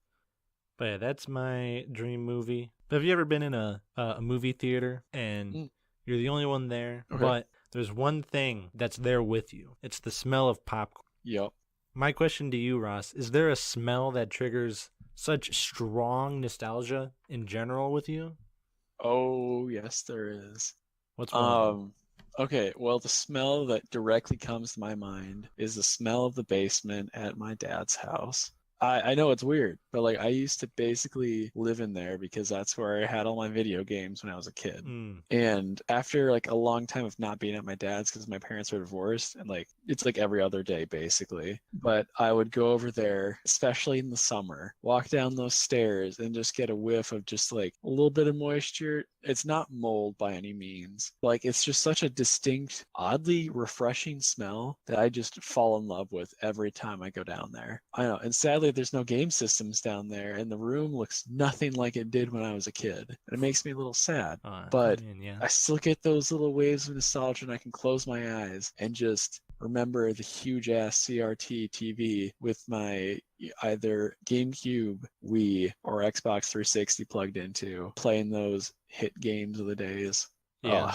Speaker 1: But yeah, that's my dream movie. But have you ever been in a movie theater and you're the only one there, but there's one thing that's there with you? It's the smell of popcorn.
Speaker 2: Yep.
Speaker 1: My question to you, Ross, is there a smell that triggers such strong nostalgia in general with you?
Speaker 2: Oh, yes, there is.
Speaker 1: What's one?
Speaker 2: Okay, well, the smell that directly comes to my mind is the smell of the basement at my dad's house. I know it's weird, but like I used to basically live in there because that's where I had all my video games when I was a kid. And after like a long time of not being at my dad's because my parents were divorced, and like it's like every other day basically, but I would go over there, especially in the summer, walk down those stairs and just get a whiff of just like a little bit of moisture. It's not mold by any means. Like it's just such a distinct, oddly refreshing smell that I just fall in love with every time I go down there. I know, and sadly there's no game systems down there, and the room looks nothing like it did when I was a kid. And it makes me a little sad. But I still get those little waves of nostalgia, and I can close my eyes and just remember the huge ass CRT TV with my either GameCube, Wii, or Xbox 360 plugged into, playing those hit games of the days.
Speaker 1: Yeah.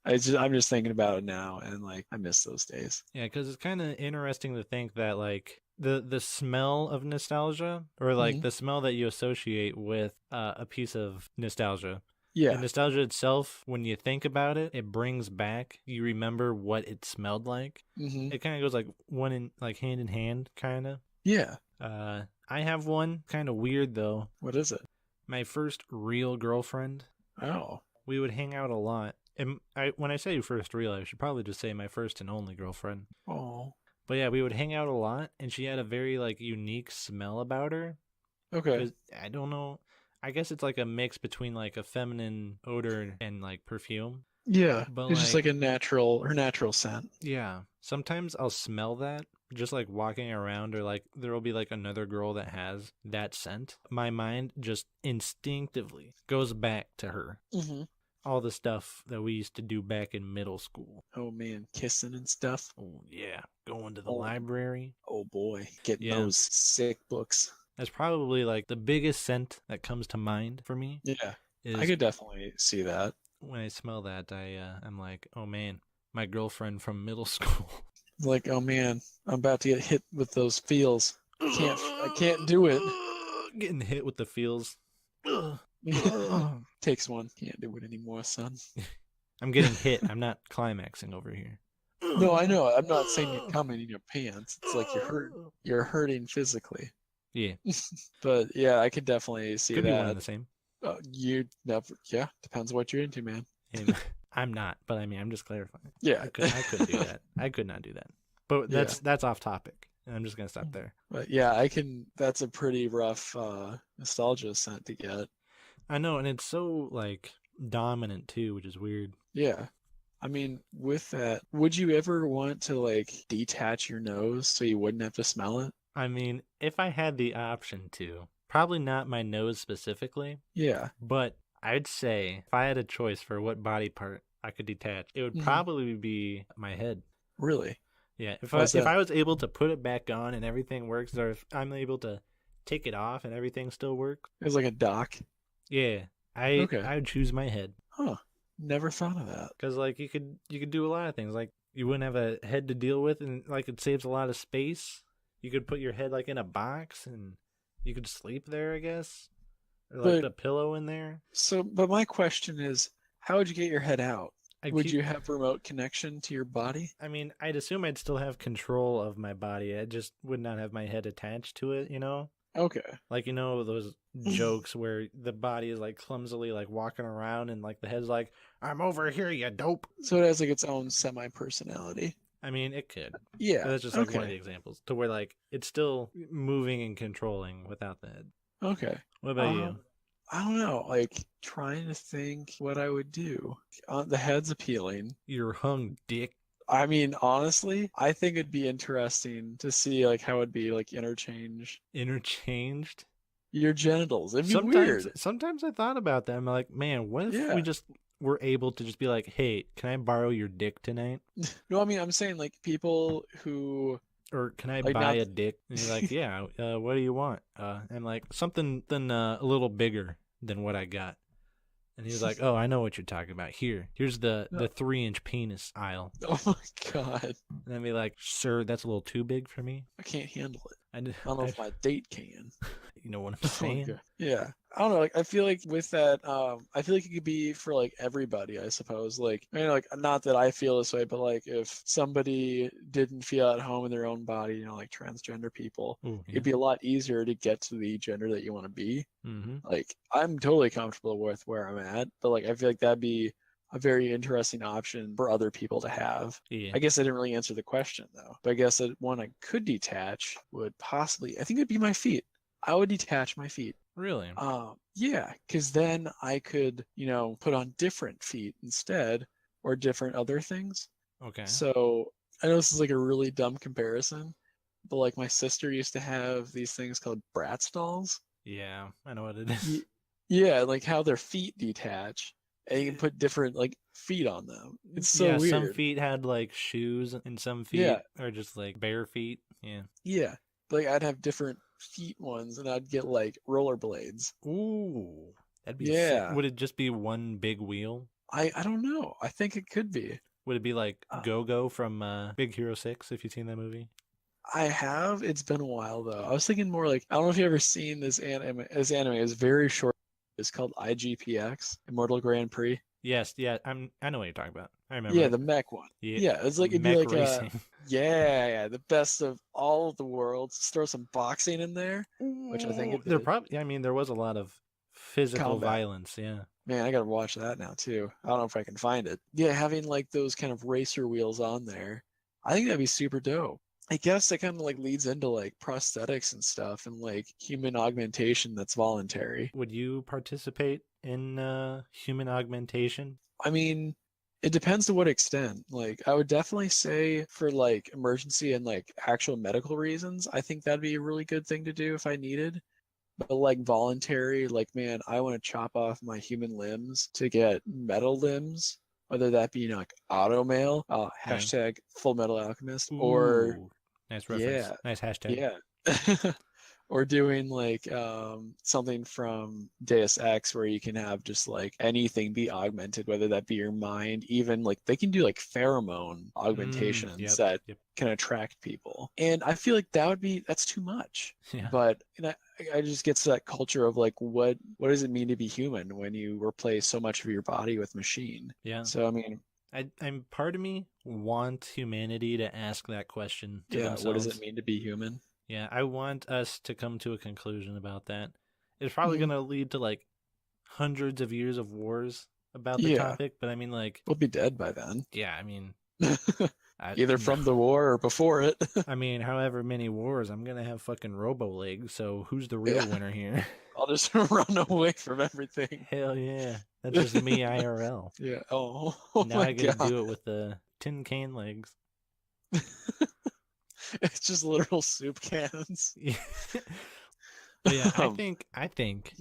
Speaker 2: I'm just thinking about it now, and like I miss those days.
Speaker 1: Yeah, because it's kind of interesting to think that like the smell of nostalgia, or like the smell that you associate with a piece of nostalgia.
Speaker 2: Yeah.
Speaker 1: The nostalgia itself, when you think about it, it brings back, you remember what it smelled like. It kind of goes like hand in hand, kind of.
Speaker 2: Yeah.
Speaker 1: I have one kind of weird though.
Speaker 2: What is it?
Speaker 1: My first real girlfriend.
Speaker 2: Oh.
Speaker 1: We would hang out a lot. And when I say first real, I should probably just say my first and only girlfriend.
Speaker 2: Oh.
Speaker 1: But yeah, we would hang out a lot, and she had a very like unique smell about her.
Speaker 2: Okay.
Speaker 1: I don't know. I guess it's like a mix between like a feminine odor and like perfume.
Speaker 2: Yeah,
Speaker 1: But
Speaker 2: it's just like
Speaker 1: like,
Speaker 2: her natural scent.
Speaker 1: yeah, sometimes I'll smell that just like walking around, or like there will be like another girl that has that scent. My mind just instinctively goes back to her.
Speaker 2: Hmm.
Speaker 1: All the stuff that we used to do back in middle school.
Speaker 2: Oh man, kissing and stuff.
Speaker 1: Oh, yeah. Going to the
Speaker 2: Oh,
Speaker 1: library.
Speaker 2: oh boy, getting
Speaker 1: Yeah.
Speaker 2: those sick books.
Speaker 1: That's probably like the biggest scent that comes to mind for me
Speaker 2: Yeah, I
Speaker 1: is
Speaker 2: could definitely see that.
Speaker 1: when I smell that, I'm like, oh man, my girlfriend from middle school.
Speaker 2: Like, oh man, I'm about to get hit with those feels. I can't do it.
Speaker 1: Getting hit with the feels.
Speaker 2: Takes one. Can't do it anymore, son.
Speaker 1: I'm getting hit. I'm not climaxing over here.
Speaker 2: No, I know. I'm not saying you're coming in your pants. It's like you're hurting physically.
Speaker 1: Yeah,
Speaker 2: But yeah, I could definitely see
Speaker 1: could be one and
Speaker 2: that.
Speaker 1: the same.
Speaker 2: You never, yeah, depends what you're into, man.
Speaker 1: I'm not, but I mean, I'm just clarifying.
Speaker 2: Yeah,
Speaker 1: I couldn't do that. I could not do that. But
Speaker 2: yeah.
Speaker 1: that's off topic. And I'm just gonna stop there.
Speaker 2: But yeah, I can. That's a pretty rough nostalgia scent to get.
Speaker 1: I know, and it's so like dominant too, which is weird.
Speaker 2: Yeah. I mean, with that, would you ever want to like detach your nose so you wouldn't have to smell it?
Speaker 1: I mean, if I had the option to, probably not my nose specifically,
Speaker 2: Yeah.
Speaker 1: but I'd say if I had a choice for what body part I could detach, it would
Speaker 2: Hmm.
Speaker 1: probably be my head.
Speaker 2: Really?
Speaker 1: Yeah,
Speaker 2: Why's
Speaker 1: if
Speaker 2: that?
Speaker 1: I was able to put it back on and everything works, or if I'm able to take it off and everything still works,
Speaker 2: It was like a dock.
Speaker 1: yeah,
Speaker 2: Okay.
Speaker 1: I would choose my head.
Speaker 2: Huh. Never thought of that.
Speaker 1: Because like you could do a lot of things. Like you wouldn't have a head to deal with, and like it saves a lot of space. You could put your head like in a box, and you could sleep there, I guess, or like
Speaker 2: But
Speaker 1: the pillow in there.
Speaker 2: but my question is, how would you get your head out?
Speaker 1: I
Speaker 2: Would
Speaker 1: keep.
Speaker 2: you have remote connection to your body?
Speaker 1: I mean, I'd assume I'd still have control of my body. I just would not have my head attached to it. You know,
Speaker 2: Okay.
Speaker 1: like those jokes where the body is like clumsily like walking around, and like the head's like, "I'm over here, you dope."
Speaker 2: So it has like its own semi-personality.
Speaker 1: I mean, it could. But
Speaker 2: Yeah.
Speaker 1: that's just like one of the
Speaker 2: Okay.
Speaker 1: examples to where like it's still moving and controlling without the head.
Speaker 2: Okay.
Speaker 1: What about you?
Speaker 2: Um, I don't know. Like trying to think what I would do. The head's appealing.
Speaker 1: You're hung, dick.
Speaker 2: I mean, honestly, I think it'd be interesting to see like how it'd be like interchange
Speaker 1: Interchanged.
Speaker 2: your genitals. It'd be weird.
Speaker 1: Sometimes I thought about that. I'm like, man, what if we
Speaker 2: Yeah.
Speaker 1: just were able to just be like, hey, can I borrow your dick tonight?
Speaker 2: No, I mean, I'm saying like people who
Speaker 1: Or can I
Speaker 2: like
Speaker 1: buy
Speaker 2: not.
Speaker 1: a dick? And you're like, yeah. What do you want? And like something a little bigger than what I got. And he was like, "Oh, I know what you're talking about. Here's the
Speaker 2: No.
Speaker 1: 3-inch penis aisle."
Speaker 2: Oh my God.
Speaker 1: And I'd be like, "Sir, that's a little too big for me."
Speaker 2: I can't handle it.
Speaker 1: I, did,
Speaker 2: I don't know if my date can.
Speaker 1: you know what I'm
Speaker 2: Oh
Speaker 1: saying?
Speaker 2: God. Yeah. I don't know. Like I feel like with that, I feel like it could be for like everybody, I suppose. Like I mean, like not that I feel this way, but like if somebody didn't feel at home in their own body, like transgender people,
Speaker 1: Ooh, yeah.
Speaker 2: it'd be a lot easier to get to the gender that you want to be.
Speaker 1: Mm-hmm.
Speaker 2: Like I'm totally comfortable with where I'm at, but like I feel like that'd be a very interesting option for other people to have.
Speaker 1: Yeah.
Speaker 2: I guess I didn't really answer the question though. But I guess that one I could detach would possibly, I think it'd be my feet. I would detach my feet.
Speaker 1: Really?
Speaker 2: Yeah, because then I could, put on different feet instead or different other things.
Speaker 1: Okay.
Speaker 2: So I know this is like a really dumb comparison, but like my sister used to have these things called Bratz dolls.
Speaker 1: Yeah, I know what it is.
Speaker 2: Yeah, like how their feet detach and you can put different like feet on them. It's so
Speaker 1: yeah,
Speaker 2: weird.
Speaker 1: some feet had like shoes, and some feet
Speaker 2: Yeah.
Speaker 1: are just like bare feet. Yeah.
Speaker 2: Yeah. Like I'd have different feet ones and I'd get like rollerblades.
Speaker 1: Ooh, that'd be sick.
Speaker 2: Yeah.
Speaker 1: Would it just be one big wheel?
Speaker 2: I don't know. I think it could be.
Speaker 1: Would it be like Go-Go from Big Hero 6, if you've seen that movie?
Speaker 2: I have. It's been a while though. I was thinking more like I don't know if you've ever seen this anime. This anime is very short. It's called IGPX, Immortal Grand Prix.
Speaker 1: Yes, yeah, I know what you're talking about. I remember.
Speaker 2: Yeah,
Speaker 1: it.
Speaker 2: the mech one.
Speaker 1: Yeah,
Speaker 2: Yeah, it's like it'd be
Speaker 1: mech
Speaker 2: like
Speaker 1: racing.
Speaker 2: yeah, the best of all of the worlds. Just throw some boxing in there, which I think
Speaker 1: there probably. I mean, there was a lot of physical
Speaker 2: Combat.
Speaker 1: violence. Yeah.
Speaker 2: Man, I gotta watch that now too. I don't know if I can find it. Yeah, having like those kind of racer wheels on there, I think that'd be super dope. I guess that kind of like leads into like prosthetics and stuff and like human augmentation that's voluntary.
Speaker 1: Would you participate in human augmentation?
Speaker 2: I mean, It depends to what extent. Like, I would definitely say for like emergency and like actual medical reasons, I think that'd be a really good thing to do if I needed. But like voluntary, like, man, I want to chop off my human limbs to get metal limbs, whether that be, like auto mail,
Speaker 1: Yeah.
Speaker 2: hashtag Full Metal Alchemist, or
Speaker 1: Ooh, nice reference.
Speaker 2: yeah,
Speaker 1: Nice hashtag.
Speaker 2: yeah. Or doing like something from Deus Ex where you can have just like anything be augmented, whether that be your mind, even like they can do like pheromone augmentations
Speaker 1: Yep.
Speaker 2: that
Speaker 1: Yep.
Speaker 2: can attract people. And I feel like that's too much.
Speaker 1: Yeah.
Speaker 2: But I just get to that culture of like what does it mean to be human when you replace so much of your body with machine?
Speaker 1: Yeah.
Speaker 2: So I mean,
Speaker 1: I'm part of me want humanity to ask that question to
Speaker 2: yeah, what does it
Speaker 1: themselves.
Speaker 2: mean to be human?
Speaker 1: Yeah, I want us to come to a conclusion about that. It's probably
Speaker 2: Mhm.
Speaker 1: gonna lead to like hundreds of years of wars about the
Speaker 2: Yeah,
Speaker 1: topic, but I mean, like,
Speaker 2: we'll be dead by then.
Speaker 1: yeah, I mean, I
Speaker 2: Either from the war or before it.
Speaker 1: I mean, however many wars, I'm gonna have fucking robo legs. So who's the real
Speaker 2: Yeah,
Speaker 1: winner here?
Speaker 2: I'll just run away from everything.
Speaker 1: Hell yeah, that's just me IRL.
Speaker 2: Yeah. Oh
Speaker 1: Now
Speaker 2: my
Speaker 1: I get to
Speaker 2: God.
Speaker 1: do it with the tin can legs.
Speaker 2: It's just literal soup cans.
Speaker 1: Yeah. But yeah,
Speaker 2: Um,
Speaker 1: I think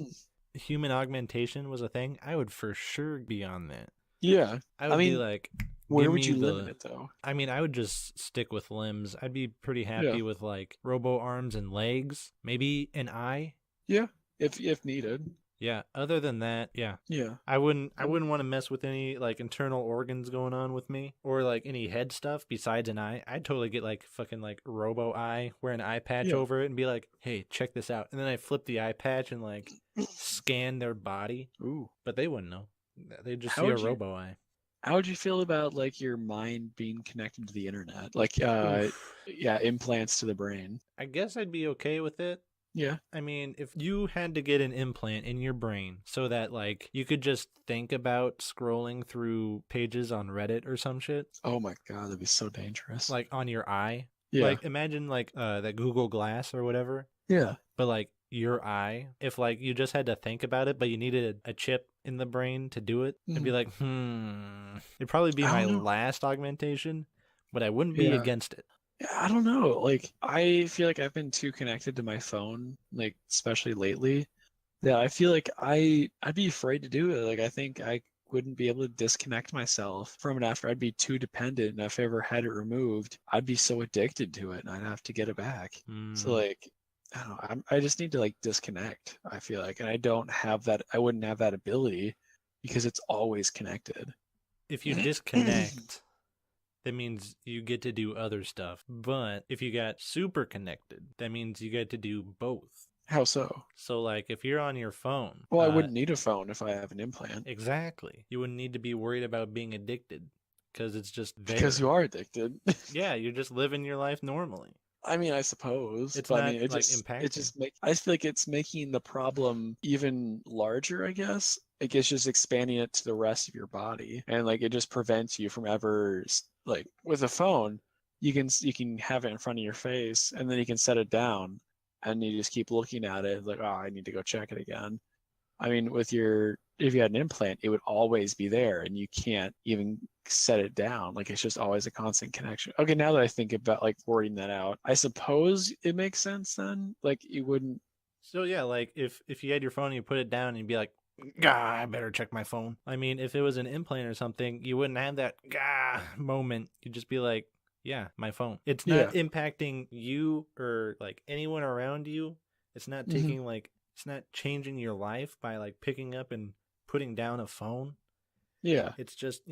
Speaker 1: human augmentation was a thing, I would for sure be on that.
Speaker 2: yeah.
Speaker 1: I
Speaker 2: I
Speaker 1: would be
Speaker 2: mean,
Speaker 1: like,
Speaker 2: where
Speaker 1: give
Speaker 2: would
Speaker 1: me
Speaker 2: you limit
Speaker 1: the.
Speaker 2: it though?
Speaker 1: I mean, I would just stick with limbs. I'd be pretty
Speaker 2: Yeah.
Speaker 1: happy with like robo arms and legs, maybe an eye.
Speaker 2: Yeah. If needed.
Speaker 1: Yeah. Other than that, yeah,
Speaker 2: Yeah.
Speaker 1: I wouldn't want to mess with any like internal organs going on with me or like any head stuff besides an eye. I'd totally get like fucking like robo eye, wear an eye patch
Speaker 2: Yeah.
Speaker 1: over it and be like, "Hey, check this out." And then I flip the eye patch and like scan their body,
Speaker 2: Ooh.
Speaker 1: but they wouldn't know. They'd just
Speaker 2: How
Speaker 1: see a
Speaker 2: would you
Speaker 1: robo eye.
Speaker 2: how would you feel about like your mind being connected to the internet? Like
Speaker 1: Oof.
Speaker 2: yeah, implants to the brain.
Speaker 1: I guess I'd be okay with it.
Speaker 2: Yeah.
Speaker 1: I mean, if you had to get an implant in your brain so that like you could just think about scrolling through pages on Reddit or some shit,
Speaker 2: Oh my God, that'd be so dangerous.
Speaker 1: like on your eye,
Speaker 2: Yeah.
Speaker 1: like imagine like that Google Glass or whatever,
Speaker 2: Yeah.
Speaker 1: but like your eye, if like you just had to think about it, but you needed a chip in the brain to do it, I'd be
Speaker 2: Mhm.
Speaker 1: like, it'd probably be
Speaker 2: I
Speaker 1: my
Speaker 2: don't know.
Speaker 1: last augmentation, but I wouldn't be
Speaker 2: Yeah.
Speaker 1: against it.
Speaker 2: Yeah, I don't know. Like, I feel like I've been too connected to my phone, like especially lately, that I feel like I'd be afraid to do it. Like, I think I wouldn't be able to disconnect myself from it after. I'd be too dependent, and if I ever had it removed, I'd be so addicted to it, and I'd have to get it back. So
Speaker 1: Mm.
Speaker 2: like, I don't know. I just need to like disconnect. I feel like, and I don't have that. I wouldn't have that ability because it's always connected.
Speaker 1: If you disconnect, that means you get to do other stuff. But if you got super connected, that means you get to do both.
Speaker 2: How so?
Speaker 1: So, like, if you're on your phone,
Speaker 2: Well, I wouldn't need a phone if I have an implant
Speaker 1: exactly, you wouldn't need to be worried about being addicted because it's just there.
Speaker 2: because you are addicted.
Speaker 1: Yeah, you're just living your life normally.
Speaker 2: I mean, I suppose,
Speaker 1: It's
Speaker 2: but I
Speaker 1: not
Speaker 2: mean, it
Speaker 1: like
Speaker 2: just
Speaker 1: impacting.
Speaker 2: make I just feel like it's making the problem even larger, I guess. Like it's just expanding it to the rest of your body, and like it just prevents you from ever like with a phone, you can have it in front of your face, and then you can set it down, and you just keep looking at it, like, oh, I need to go check it again. I mean, if you had an implant, it would always be there, and you can't even set it down. Like it's just always a constant connection. Okay, now that I think about like wording that out, I suppose it makes sense then. Like you wouldn't.
Speaker 1: So yeah, like if you had your phone and you put it down and you'd be like, "Gah, I better check my phone." I mean, if it was an implant or something, you wouldn't have that "gah" moment. You'd just be like, "Yeah, my phone." It's not
Speaker 2: Yeah.
Speaker 1: impacting you or like anyone around you. It's not
Speaker 2: Hmm.
Speaker 1: taking like it's not changing your life by like picking up and putting down a phone.
Speaker 2: Yeah.
Speaker 1: It's just,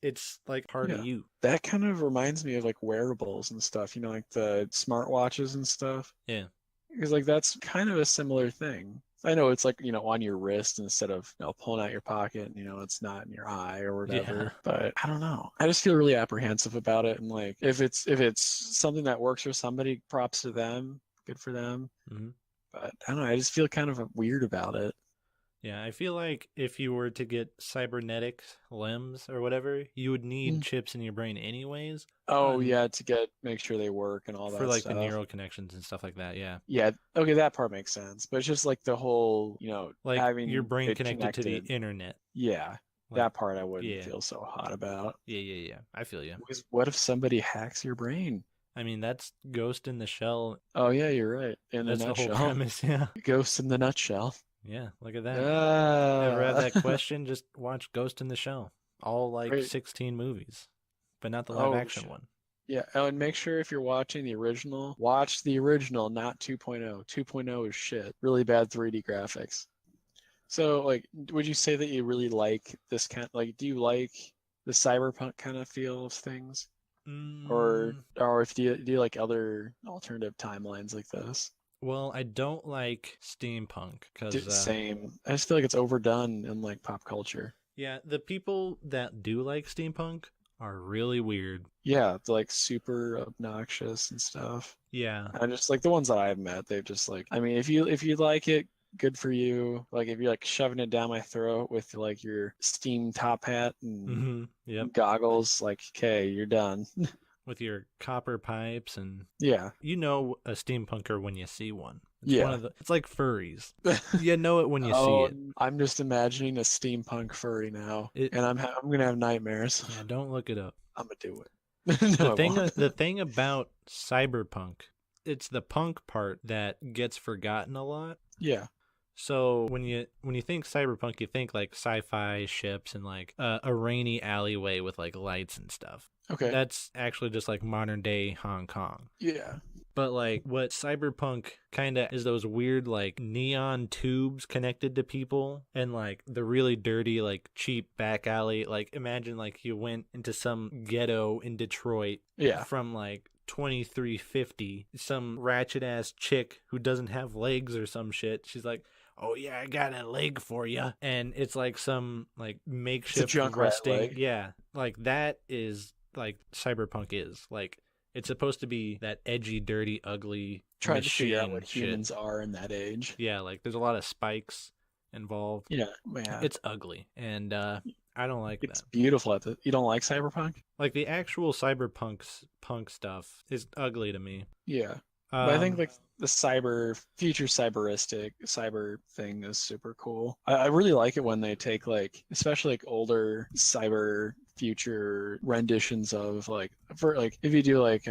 Speaker 1: it's like part of
Speaker 2: Yeah.
Speaker 1: you.
Speaker 2: That kind of reminds me of like wearables and stuff. Like the smartwatches and stuff.
Speaker 1: Yeah.
Speaker 2: Because like that's kind of a similar thing. I know it's like, on your wrist instead of, pulling out your pocket, it's not in your eye or
Speaker 1: Yeah.
Speaker 2: whatever. But I don't know. I just feel really apprehensive about it. And like if it's something that works for somebody, props to them. Good for them.
Speaker 1: Hmm.
Speaker 2: But I don't know, I just feel kind of weird about it.
Speaker 1: Yeah, I feel like if you were to get cybernetic limbs or whatever, you would need
Speaker 2: Mm.
Speaker 1: chips in your brain anyways.
Speaker 2: Oh yeah, to make sure they work and all
Speaker 1: For
Speaker 2: that
Speaker 1: like the
Speaker 2: stuff.
Speaker 1: neural connections and stuff like that, yeah.
Speaker 2: Yeah, okay, that part makes sense. But it's just like the whole,
Speaker 1: Like your
Speaker 2: having
Speaker 1: brain
Speaker 2: it
Speaker 1: connected to the
Speaker 2: connected.
Speaker 1: internet.
Speaker 2: Yeah. that part I wouldn't
Speaker 1: yeah.
Speaker 2: feel so hot about.
Speaker 1: Yeah. I feel you.
Speaker 2: Because what if somebody hacks your brain?
Speaker 1: I mean, that's Ghost in the Shell.
Speaker 2: Oh yeah, you're right. In a
Speaker 1: That's the whole
Speaker 2: nutshell,
Speaker 1: premise. Yeah.
Speaker 2: Ghost in the nutshell.
Speaker 1: Yeah. Look at that. Ever have
Speaker 2: Ah,
Speaker 1: that question? Just watch Ghost in the Shell. All like
Speaker 2: right.
Speaker 1: 16 movies, but not the live
Speaker 2: Oh
Speaker 1: action
Speaker 2: shit.
Speaker 1: one.
Speaker 2: Yeah, oh, and make sure if you're watching the original, watch the original, not 2.0. 2.0 is shit. Really bad 3D graphics. So, like, would you say that you really like this kind? Like, do you like the cyberpunk kind of feel of things, or
Speaker 1: Mm,
Speaker 2: if do you like other alternative timelines like this?
Speaker 1: well, I don't like steampunk because,
Speaker 2: Same. I just feel like it's overdone in like pop culture.
Speaker 1: yeah, the people that do like steampunk are really weird.
Speaker 2: Yeah, it's like super obnoxious and stuff.
Speaker 1: Yeah.
Speaker 2: I just like the ones that I've met, they've just like, I mean, if you like it, good for you. Like if you're like shoving it down my throat with like your steam top hat and
Speaker 1: Yep.
Speaker 2: goggles, like, okay, you're done.
Speaker 1: With your copper pipes and
Speaker 2: Yeah.
Speaker 1: you know a steampunker when you see one. It's one
Speaker 2: Yeah.
Speaker 1: of the. It's like furries. You know it when you see
Speaker 2: Oh,
Speaker 1: it.
Speaker 2: I'm just imagining a steampunk furry now,
Speaker 1: It.
Speaker 2: and I'm gonna have nightmares.
Speaker 1: Yeah. Don't look it up.
Speaker 2: I'm gonna do it. No, I won't.
Speaker 1: The thing about cyberpunk, it's the punk part that gets forgotten a lot.
Speaker 2: Yeah.
Speaker 1: So when you think cyberpunk, you think like sci-fi ships and like a rainy alleyway with like lights and stuff.
Speaker 2: Okay.
Speaker 1: That's actually just like modern day Hong Kong.
Speaker 2: Yeah.
Speaker 1: But like what cyberpunk kind of is those weird like neon tubes connected to people and like the really dirty like cheap back alley. Like imagine like you went into some ghetto in Detroit
Speaker 2: Yeah.
Speaker 1: from like 2350, some ratchet ass chick who doesn't have legs or some shit. She's like, "Oh yeah, I got a leg for you," and it's like some like makeshift
Speaker 2: Junkrat
Speaker 1: resting.
Speaker 2: leg.
Speaker 1: Yeah, like that is like cyberpunk is like. It's supposed to be that edgy, dirty, ugly
Speaker 2: Trying to figure out
Speaker 1: machine
Speaker 2: what
Speaker 1: shit.
Speaker 2: humans are in that age.
Speaker 1: Yeah, like there's a lot of spikes involved.
Speaker 2: Yeah. Yeah.
Speaker 1: It's ugly, and I don't like
Speaker 2: It's
Speaker 1: that.
Speaker 2: beautiful. You don't like cyberpunk?
Speaker 1: Like the actual punk stuff is ugly to me.
Speaker 2: Yeah. But I think like the future cyber thing is super cool. I really like it when they take like, especially like older cyber future renditions of like, for like if you do like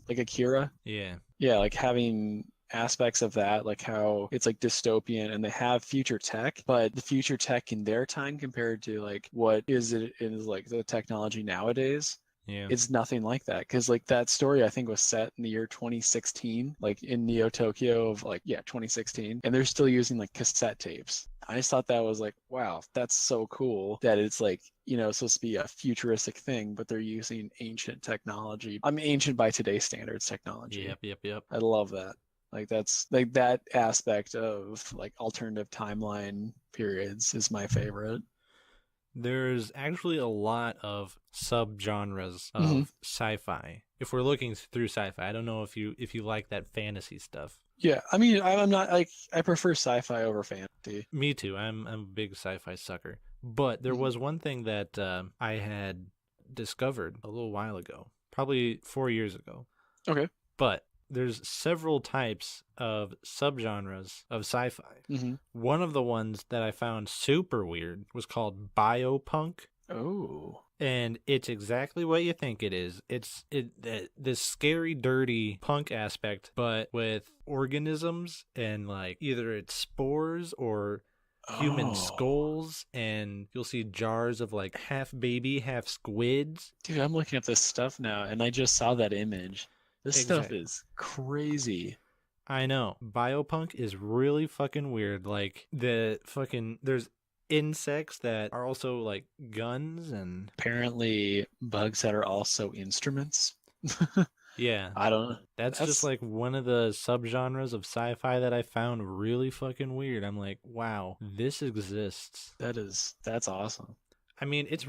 Speaker 2: Akira,
Speaker 1: yeah,
Speaker 2: like having aspects of that, like how it's like dystopian and they have future tech, but the future tech in their time compared to like what is like the technology nowadays,
Speaker 1: yeah,
Speaker 2: it's nothing like that. Because like that story I think was set in the year 2016, like in Neo Tokyo of like 2016, and they're still using like cassette tapes. I just thought that was like, wow, that's so cool that it's like, supposed to be a futuristic thing, but they're using ancient technology. I mean, ancient by today's standards technology.
Speaker 1: yep.
Speaker 2: I love that. Like that's like that aspect of like alternative timeline periods is my favorite.
Speaker 1: There's actually a lot of subgenres of sci-fi. If we're looking through sci-fi, I don't know if you like that fantasy stuff.
Speaker 2: Yeah, I mean, I'm not like I prefer sci-fi over fantasy.
Speaker 1: Me too. I'm a big sci-fi sucker. But there was one thing that I had discovered a little while ago, probably 4 years ago.
Speaker 2: Okay.
Speaker 1: But there's several types of subgenres of sci-fi. One of the ones that I found super weird was called biopunk.
Speaker 2: Oh.
Speaker 1: And it's exactly what you think it is. It's this scary, dirty punk aspect, but with organisms and like either it's spores or human skulls, and you'll see jars of like half baby, half squids.
Speaker 2: Dude, I'm looking at this stuff now, and I just saw that image. This stuff is crazy.
Speaker 1: I know. Biopunk is really fucking weird. Like there's insects that are also like guns and
Speaker 2: apparently bugs that are also instruments.
Speaker 1: Yeah.
Speaker 2: I don't know.
Speaker 1: That's just like one of the subgenres of sci-fi that I found really fucking weird. I'm like, wow, this exists.
Speaker 2: That's awesome.
Speaker 1: I mean, it's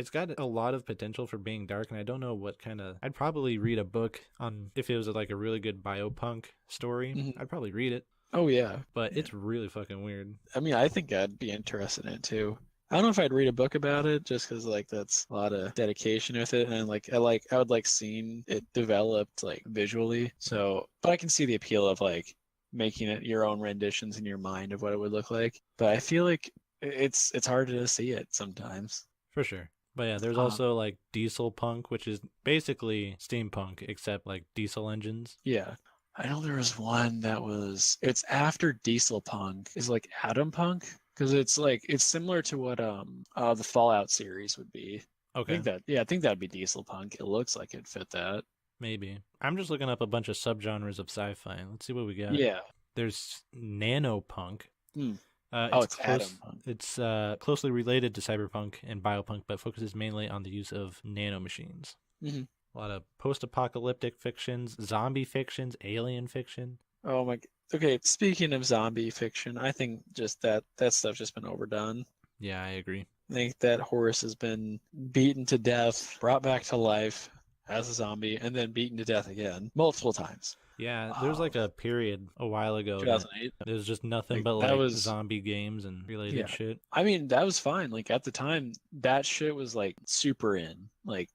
Speaker 1: got a lot of potential for being dark, and I don't know what kind of. I'd probably read a book on if it was like a really good biopunk story. I'd probably read it.
Speaker 2: Oh yeah,
Speaker 1: but it's really fucking weird.
Speaker 2: I mean, I think I'd be interested in it too. I don't know if I'd read a book about it just because like that's a lot of dedication with it, and I would like seeing it developed like visually. So, but I can see the appeal of like making it your own renditions in your mind of what it would look like. But I feel like it's hard to see it sometimes.
Speaker 1: For sure. But yeah, there's
Speaker 2: Um,
Speaker 1: also like diesel punk, which is basically steampunk except like diesel engines.
Speaker 2: yeah. I know there was one that was it's after Diesel Punk is like Atom Punk because it's similar to what the Fallout series would be.
Speaker 1: Okay,
Speaker 2: I think that'd be Diesel Punk. It looks like it'd fit that.
Speaker 1: maybe. I'm just looking up a bunch of subgenres of sci-fi. Let's see what we got.
Speaker 2: Yeah.
Speaker 1: There's nanopunk.
Speaker 2: Hmm.
Speaker 1: It's
Speaker 2: It's Atom Punk.
Speaker 1: It's closely related to cyberpunk and biopunk, but focuses mainly on the use of nanomachines.
Speaker 2: Hmm.
Speaker 1: A lot of post-apocalyptic fictions, zombie fictions, alien fiction.
Speaker 2: Oh my. Okay, speaking of zombie fiction, I think just that stuff's just been overdone.
Speaker 1: Yeah, I agree.
Speaker 2: I think that horse has been beaten to death, brought back to life as a zombie, and then beaten to death again multiple times.
Speaker 1: Yeah, there was like a period a while ago that
Speaker 2: 2008.
Speaker 1: there was just nothing
Speaker 2: Like,
Speaker 1: but
Speaker 2: that
Speaker 1: like
Speaker 2: was
Speaker 1: zombie games and related
Speaker 2: yeah.
Speaker 1: shit.
Speaker 2: I mean, that was fine. Like at the time, that shit was like super in. Like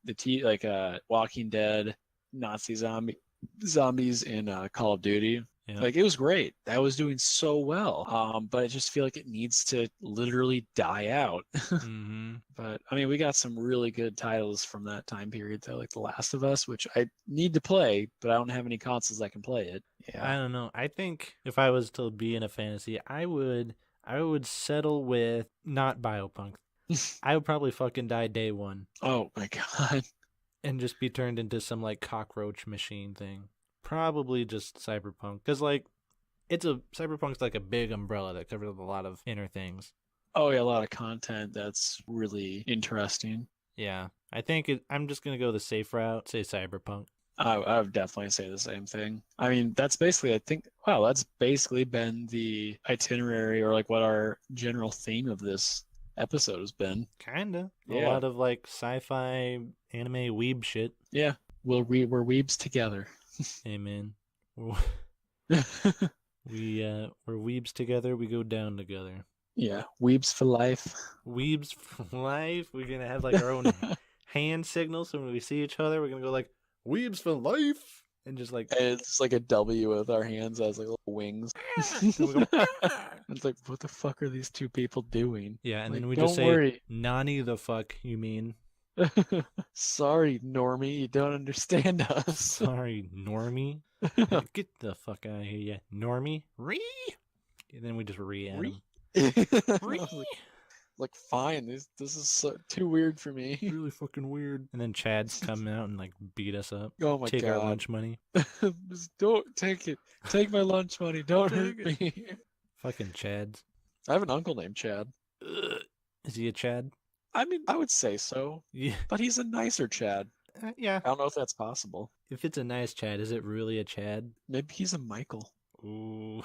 Speaker 2: Walking Dead, Nazi zombies in Call of Duty.
Speaker 1: Yeah.
Speaker 2: Like it was great. That was doing so well. But I just feel like it needs to literally die out.
Speaker 1: Mm-hmm.
Speaker 2: But I mean, we got some really good titles from that time period though, like The Last of Us, which I need to play, but I don't have any consoles that can play it.
Speaker 1: I
Speaker 2: Yeah.
Speaker 1: don't know. I think if I was to be in a fantasy, I would settle with not biopunk. I would probably fucking die day one
Speaker 2: Oh my God.
Speaker 1: and just be turned into some like cockroach machine thing. Probably just cyberpunk, because like cyberpunk's like a big umbrella that covers a lot of inner things.
Speaker 2: Oh yeah, a lot of content that's really interesting.
Speaker 1: Yeah, I'm just gonna go the safe route. Say cyberpunk.
Speaker 2: I would definitely say the same thing. I mean, that's basically, I think, wow, that's basically been the itinerary or like what our general theme of this episode has been.
Speaker 1: Kinda. A
Speaker 2: Yeah.
Speaker 1: lot of like sci-fi anime weeb shit.
Speaker 2: Yeah, we're weebs together.
Speaker 1: Amen. We're weebs together. We go down together.
Speaker 2: Yeah, weebs for life.
Speaker 1: Weebs for life. We're gonna have like our own hand signals, so when we see each other, we're gonna go like weebs for life, and just like
Speaker 2: It's like a W with our hands as like little wings.
Speaker 1: and we go,
Speaker 2: It's like, what the fuck are these two people doing?
Speaker 1: yeah, and
Speaker 2: Like,
Speaker 1: then we
Speaker 2: don't
Speaker 1: just say,
Speaker 2: worry.
Speaker 1: "Nani the fuck you mean?"
Speaker 2: Sorry, Normie, you don't understand us.
Speaker 1: Sorry, Normie. Get the fuck out of here, yeah, Normie. Ree. And then we just re at him.
Speaker 2: Like, fine, this is too weird for me.
Speaker 1: Really fucking weird. And then Chad's come out and like beat us up.
Speaker 2: Oh my
Speaker 1: Take
Speaker 2: God.
Speaker 1: our lunch money.
Speaker 2: Just don't take it. Take my lunch money. Don't hurt
Speaker 1: Take
Speaker 2: me.
Speaker 1: Fucking Chads.
Speaker 2: I have an uncle named Chad.
Speaker 1: Ugh. Is he a Chad?
Speaker 2: I mean, I would say so,
Speaker 1: Yeah.
Speaker 2: but he's a nicer Chad.
Speaker 1: Yeah.
Speaker 2: I don't know if that's possible.
Speaker 1: If it's a nice Chad, is it really a Chad?
Speaker 2: Maybe he's a Michael.
Speaker 1: Ooh.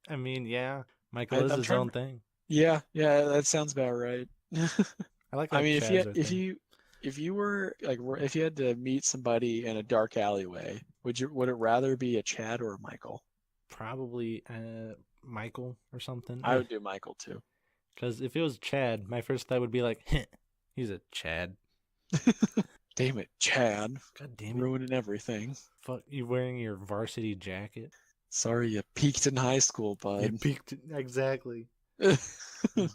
Speaker 1: I mean, yeah. Michael
Speaker 2: I'm
Speaker 1: is his
Speaker 2: trying
Speaker 1: own
Speaker 2: to-
Speaker 1: thing.
Speaker 2: Yeah, that sounds about right.
Speaker 1: I like
Speaker 2: I mean,
Speaker 1: Chads
Speaker 2: if you were like if you had to meet somebody in a dark alleyway, would it rather be a Chad or a Michael?
Speaker 1: Probably Michael or something.
Speaker 2: I would do Michael too.
Speaker 1: Because if it was Chad, my first thought would be like, he's a Chad.
Speaker 2: Damn it, Chad.
Speaker 1: God damn it.
Speaker 2: Ruining everything.
Speaker 1: Fuck, you wearing your varsity jacket?
Speaker 2: Sorry, you peaked in high school,
Speaker 1: You
Speaker 2: bud.
Speaker 1: peaked. Exactly.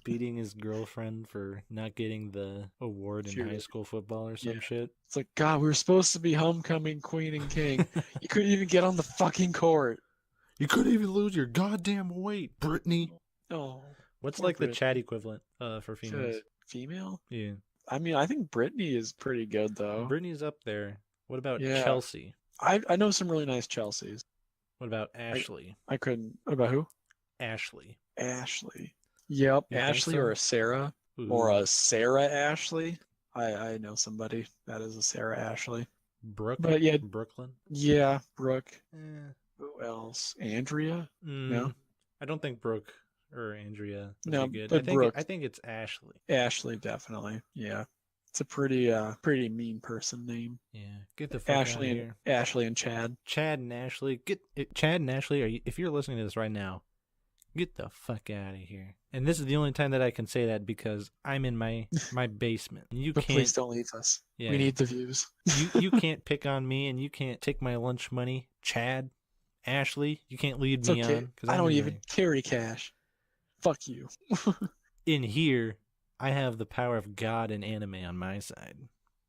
Speaker 1: Beating his girlfriend for not getting the award in high
Speaker 2: Cheerleader.
Speaker 1: school football or some
Speaker 2: Yeah.
Speaker 1: shit.
Speaker 2: It's like, God, we were supposed to be homecoming queen and king. You couldn't even get on the fucking court.
Speaker 1: You couldn't even lose your goddamn weight, Brittany.
Speaker 2: Oh,
Speaker 1: What's
Speaker 2: poor
Speaker 1: like the
Speaker 2: Brit.
Speaker 1: Chad equivalent for females?
Speaker 2: Female?
Speaker 1: Yeah.
Speaker 2: I mean, I think Brittany is pretty good though.
Speaker 1: Brittany's up there. What about
Speaker 2: Yeah.
Speaker 1: Chelsea?
Speaker 2: I know some really nice Chelseas.
Speaker 1: What about Ashley?
Speaker 2: I couldn't. What about who?
Speaker 1: Ashley.
Speaker 2: Ashley. Yep,
Speaker 1: You think
Speaker 2: Ashley
Speaker 1: so?
Speaker 2: or a Sarah
Speaker 1: Ooh.
Speaker 2: or a Sarah Ashley. I know somebody that is a Sarah Ashley.
Speaker 1: Brooklyn?
Speaker 2: But yeah,
Speaker 1: Brooklyn?
Speaker 2: yeah, Brooke.
Speaker 1: Eh.
Speaker 2: Who else? Andrea?
Speaker 1: No. I don't think Brooke or Andrea would
Speaker 2: No,
Speaker 1: be good.
Speaker 2: but Brooke.
Speaker 1: I think it's Ashley.
Speaker 2: Ashley, definitely. Yeah, it's a pretty mean person name.
Speaker 1: Yeah. Get the fuck out of
Speaker 2: Ashley
Speaker 1: here.
Speaker 2: and Ashley and Chad.
Speaker 1: Chad and Ashley, Chad and Ashley, if you're listening to this right now, get the fuck out of here. And this is the only time that I can say that because I'm in my basement. You
Speaker 2: But
Speaker 1: can't.
Speaker 2: please don't leave us.
Speaker 1: Yeah,
Speaker 2: We need the views.
Speaker 1: you can't pick on me, and you can't take my lunch money, Chad, Ashley. You can't lead
Speaker 2: It's
Speaker 1: me
Speaker 2: okay.
Speaker 1: on because
Speaker 2: I don't even carry cash. Fuck you.
Speaker 1: in here, I have the power of God and anime on my side.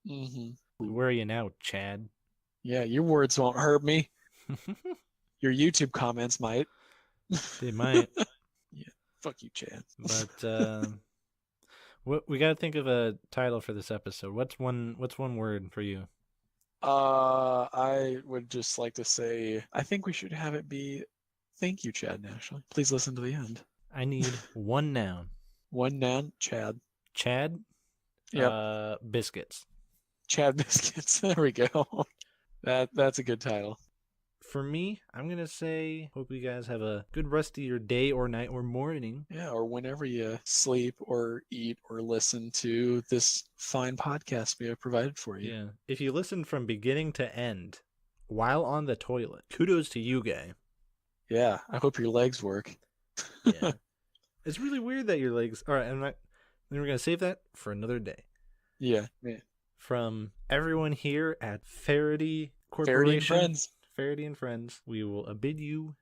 Speaker 2: Mm-hmm.
Speaker 1: Where are you now, Chad?
Speaker 2: Yeah, your words won't hurt me. Your YouTube comments might.
Speaker 1: They might.
Speaker 2: Yeah, fuck you, Chad.
Speaker 1: But we got to think of a title for this episode. What's one word for you?
Speaker 2: I would just like to say, I think we should have it be, thank you, Chad Nationally. Please listen to the end.
Speaker 1: I need one noun.
Speaker 2: One noun, Chad.
Speaker 1: Chad?
Speaker 2: Yep.
Speaker 1: Biscuits.
Speaker 2: Chad Biscuits. There we go. That's a good title.
Speaker 1: For me, I'm going to say, hope you guys have a good rest of your day or night or morning.
Speaker 2: Yeah, or whenever you sleep or eat or listen to this fine podcast we have provided for you.
Speaker 1: Yeah. If you listen from beginning to end while on the toilet, kudos to you, guy.
Speaker 2: Yeah, I hope your legs work.
Speaker 1: Yeah. It's really weird that your legs... All right, then we're going to save that for another day.
Speaker 2: Yeah.
Speaker 1: From everyone here at Faraday Corporation.
Speaker 2: Faraday and Friends.
Speaker 1: Faraday and Friends, we will bid you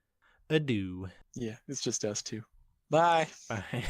Speaker 1: adieu.
Speaker 2: Yeah, it's just us two. Bye.
Speaker 1: Bye.